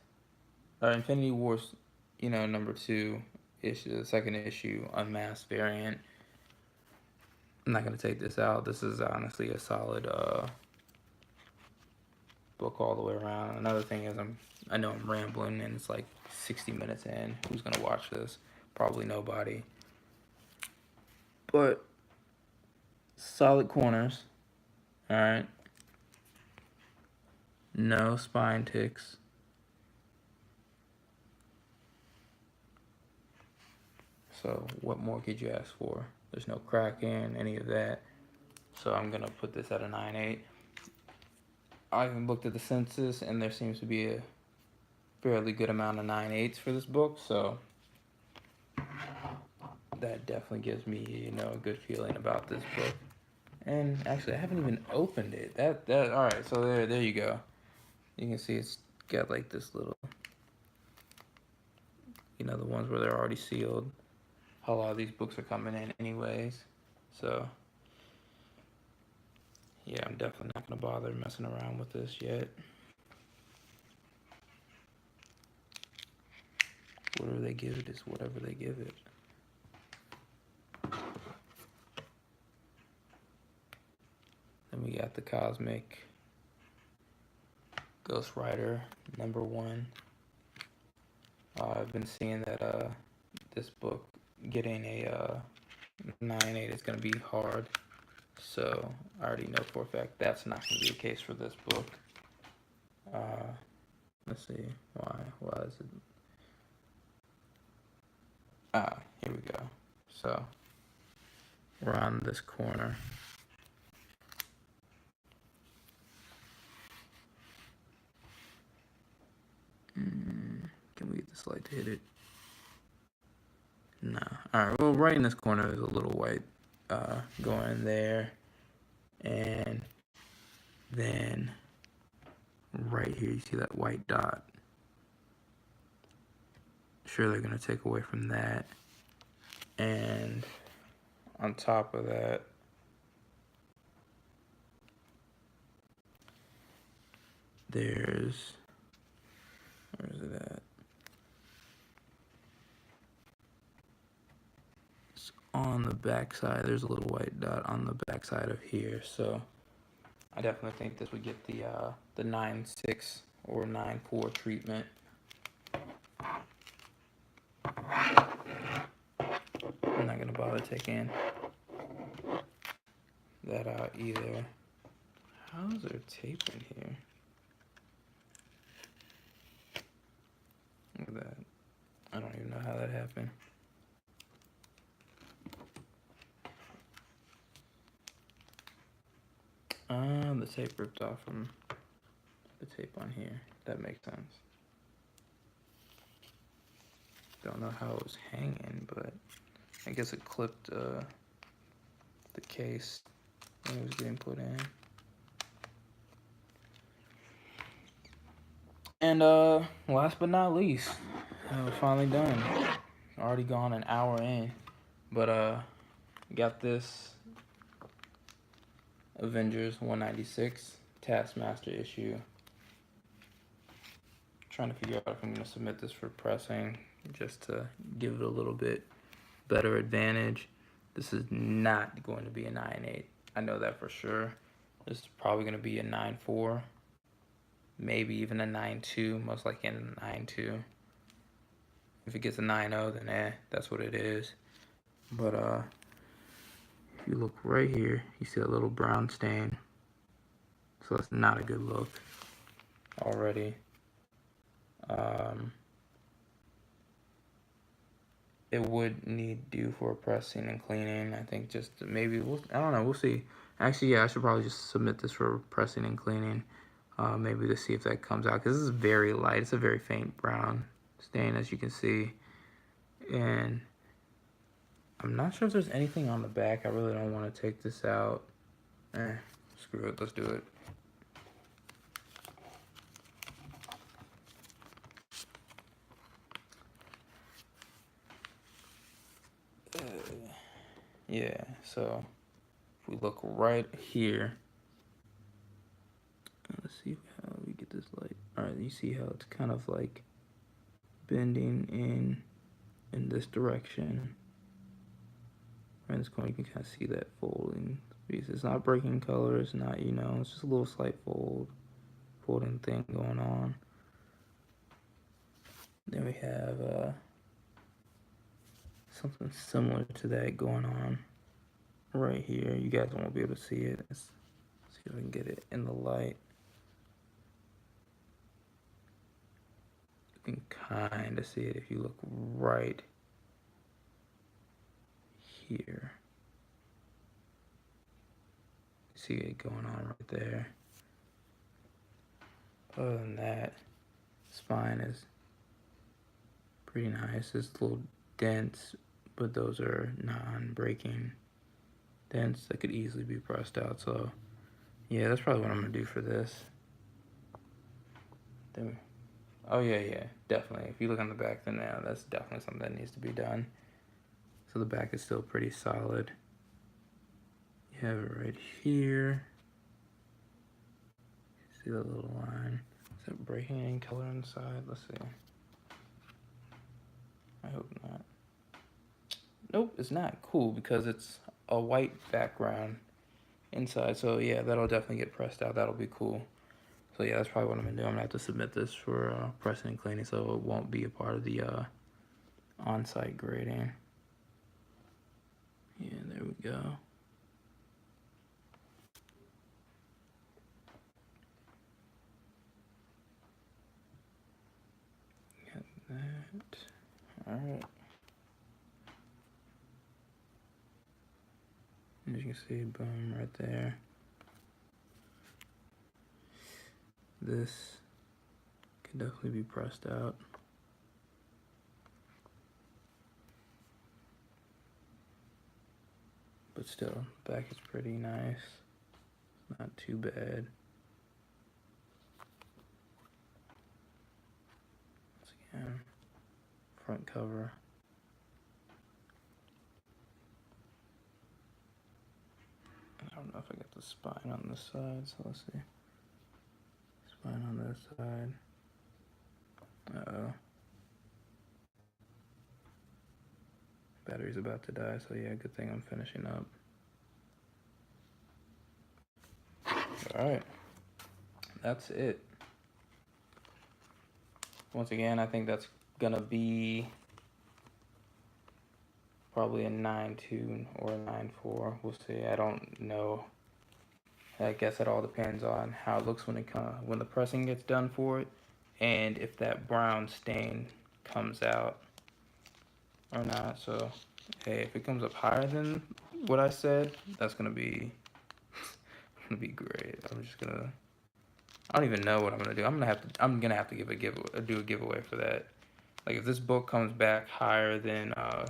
A: or Infinity Wars, you know, #2 issue, the second issue, Unmasked variant. I'm not gonna take this out. This is honestly a solid book all the way around. Another thing is I know I'm rambling and it's like 60 minutes in. Who's gonna watch this? Probably nobody. But solid corners. All right. No spine ticks. So what more could you ask for? There's no cracking, any of that. So I'm gonna put this at a 9.8. I even looked at the census and there seems to be a fairly good amount of 9.8s for this book, so that definitely gives me, you know, a good feeling about this book. And actually, I haven't even opened it. That all right. So there you go. You can see it's got like this little, you know, the ones where they're already sealed. A lot of these books are coming in anyways, so yeah, I'm definitely not gonna bother messing around with this yet. Whatever they give it is whatever they give it. Then we got the Cosmic Ghost Rider #1. I've been seeing that this book getting a 9.8 is going to be hard, so I already know for a fact that's not going to be the case for this book. Let's see why is it? Here we go. So we're on this corner. Can we get this light to hit it? No. Alright, well, right in this corner there's a little white going there. And then right here you see that white dot. Sure, they're going to take away from that. And on top of that, there's, where is it at? It's on the back side. There's a little white dot on the back side of here. So I definitely think this would get the 9.6 or 9.4 treatment. I'm not gonna bother taking that out either. How is there tape in here? Look at that. I don't even know how that happened. The tape ripped off from the tape on here. That makes sense. Don't know how it was hanging, but I guess it clipped the case when it was getting put in. And last but not least, we're finally done. Already gone an hour in, but got this Avengers 196 Taskmaster issue. Trying to figure out if I'm gonna submit this for pressing just to give it a little bit better advantage. This is not going to be a 9.8. I know that for sure. This is probably gonna be a 9.4, maybe even a 9.2, most likely a 9.2. If it gets a 9.0, then that's what it is. But if you look right here, you see a little brown stain. So that's not a good look already. it would need due for pressing and cleaning. I think just maybe, I don't know, we'll see. Actually, yeah, I should probably just submit this for pressing and cleaning. Maybe to see if that comes out, because this is very light. It's a very faint brown stain, as you can see. And I'm not sure if there's anything on the back. I really don't want to take this out. Screw it, let's do it. Yeah, so if we look right here, let's see how we get this light. All right, you see how it's kind of like bending in this direction. Right in this corner, you can kind of see that folding piece. It's not breaking color. It's not, you know, it's just a little slight folding thing going on. Then we have something similar to that going on right here. You guys won't be able to see it. Let's see if I can get it in the light. You can kind of see it if you look right here. See it going on right there. Other than that, spine is pretty nice. It's a little dense, but those are non-breaking dents that could easily be pressed out. So yeah, that's probably what I'm gonna do for this. Then, oh yeah, definitely. If you look on the back, then yeah, that's definitely something that needs to be done. So the back is still pretty solid. You have it right here. See that little line? Is it breaking any color inside? Let's see. I hope not. Nope, it's not. Cool, because it's a white background inside. So yeah, that'll definitely get pressed out. That'll be cool. So yeah, that's probably what I'm gonna do. I'm gonna have to submit this for pressing and cleaning, so it won't be a part of the on-site grading. Yeah, there we go. Got that. All right. As you can see, boom, right there. This can definitely be pressed out. But still, back is pretty nice. Not too bad. Once again, front cover. I don't know if I got the spine on this side, so let's see. Spine on this side. Uh-oh. Battery's about to die, so yeah, good thing I'm finishing up. Alright. That's it. Once again, I think that's gonna be probably a 9.2 or a 9.4. We'll see. I don't know. I guess it all depends on how it looks when the pressing gets done for it, and if that brown stain comes out or not. So hey, if it comes up higher than what I said, that's gonna be great. I don't even know what I'm gonna do. I'm gonna have to do a giveaway for that. Like if this book comes back higher than a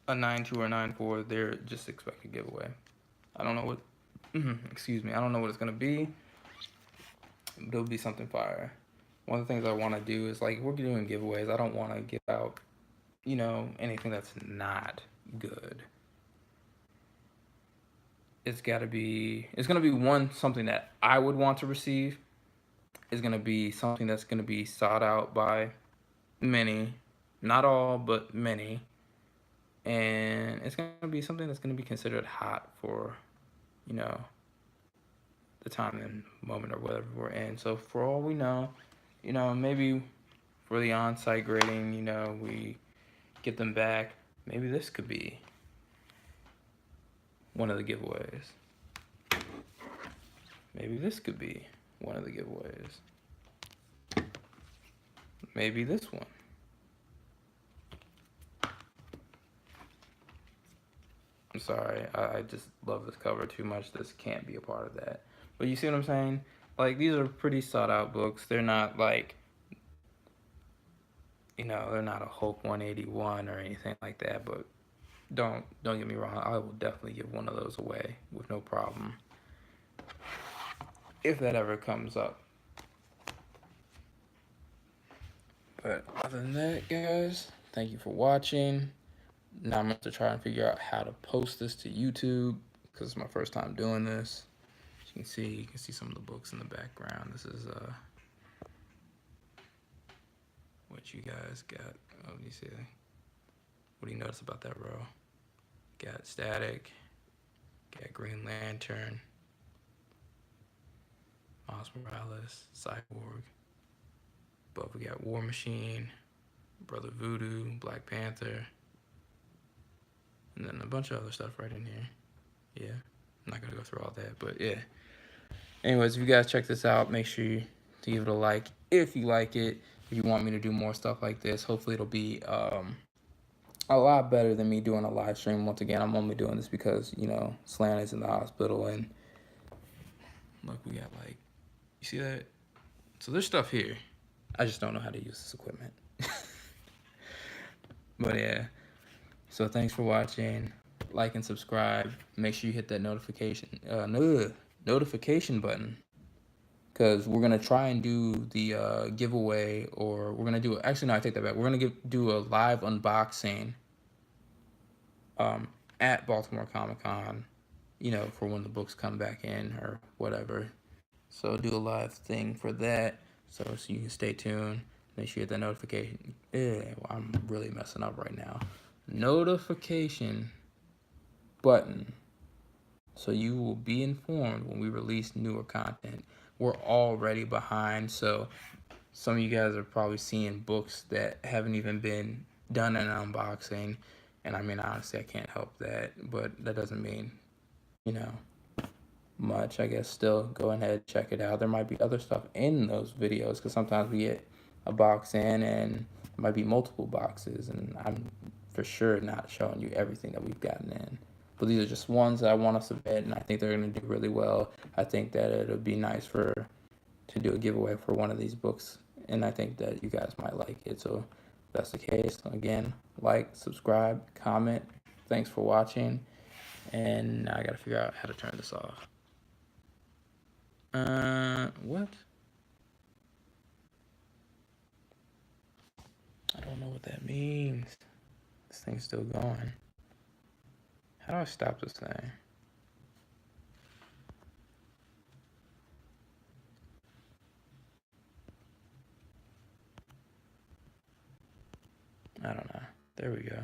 A: 9.2 or 9.4, they're just expect a giveaway. I don't know what excuse me, I don't know what it's gonna be, but it'll be something fire. One of the things I want to do is, like, if we're doing giveaways, I don't want to give out, you know, anything that's not good. It's gonna be something that I would want to receive. It's gonna be something that's gonna be sought out by many, not all, but many. And it's gonna be something that's gonna be considered hot for, you know, the time and moment or whatever we're in. So for all we know, you know, maybe for the on-site grading, you know, we get them back. Maybe this could be one of the giveaways. Maybe this could be one of the giveaways. Maybe this one. I'm sorry. I just love this cover too much. This can't be a part of that. But you see what I'm saying? Like, these are pretty sought out books. They're not like, they're not a Hulk 181 or anything like that. But don't get me wrong. I will definitely give one of those away with no problem if that ever comes up. But other than that, guys, thank you for watching. Now I'm going to try and figure out how to post this to YouTube because it's my first time doing this. As you can see some of the books in the background. This is what you guys got. Oh, you see? What do you notice about that row? Got Static, got Green Lantern, Miles Morales, Cyborg. But we got War Machine, Brother Voodoo, Black Panther, and then a bunch of other stuff right in here. Yeah, I'm not gonna go through all that, but yeah. Anyways, if you guys check this out, make sure to give it a like if you like it. If you want me to do more stuff like this, hopefully it'll be a lot better than me doing a live stream. Once again, I'm only doing this because, Slan is in the hospital, and look, we got like, you see that? So there's stuff here. I just don't know how to use this equipment. But yeah, so thanks for watching. Like and subscribe. Make sure you hit that notification button, because we're gonna try and do the giveaway, or we're gonna do it. Actually, no, I take that back. We're gonna do a live unboxing at Baltimore Comic Con, for when the books come back in or whatever. So do a live thing for that, so you can stay tuned. Make sure you hit that notification. I'm really messing up right now. Notification button, so you will be informed when we release newer content. We're already behind, so some of you guys are probably seeing books that haven't even been done in unboxing, and I mean, honestly, I can't help that, but that doesn't mean, much. I guess still go ahead, check it out. There might be other stuff in those videos, because sometimes we get a box in and it might be multiple boxes, and I'm for sure not showing you everything that we've gotten in. But these are just ones that I want to submit, and I think they're going to do really well. I think that it'll be nice to do a giveaway for one of these books, and I think that you guys might like it. So if that's the case, again, like, subscribe, comment. Thanks for watching, and now I got to figure out how to turn this off. What? I don't know what that means. This thing's still going. How do I stop this thing? I don't know. There we go.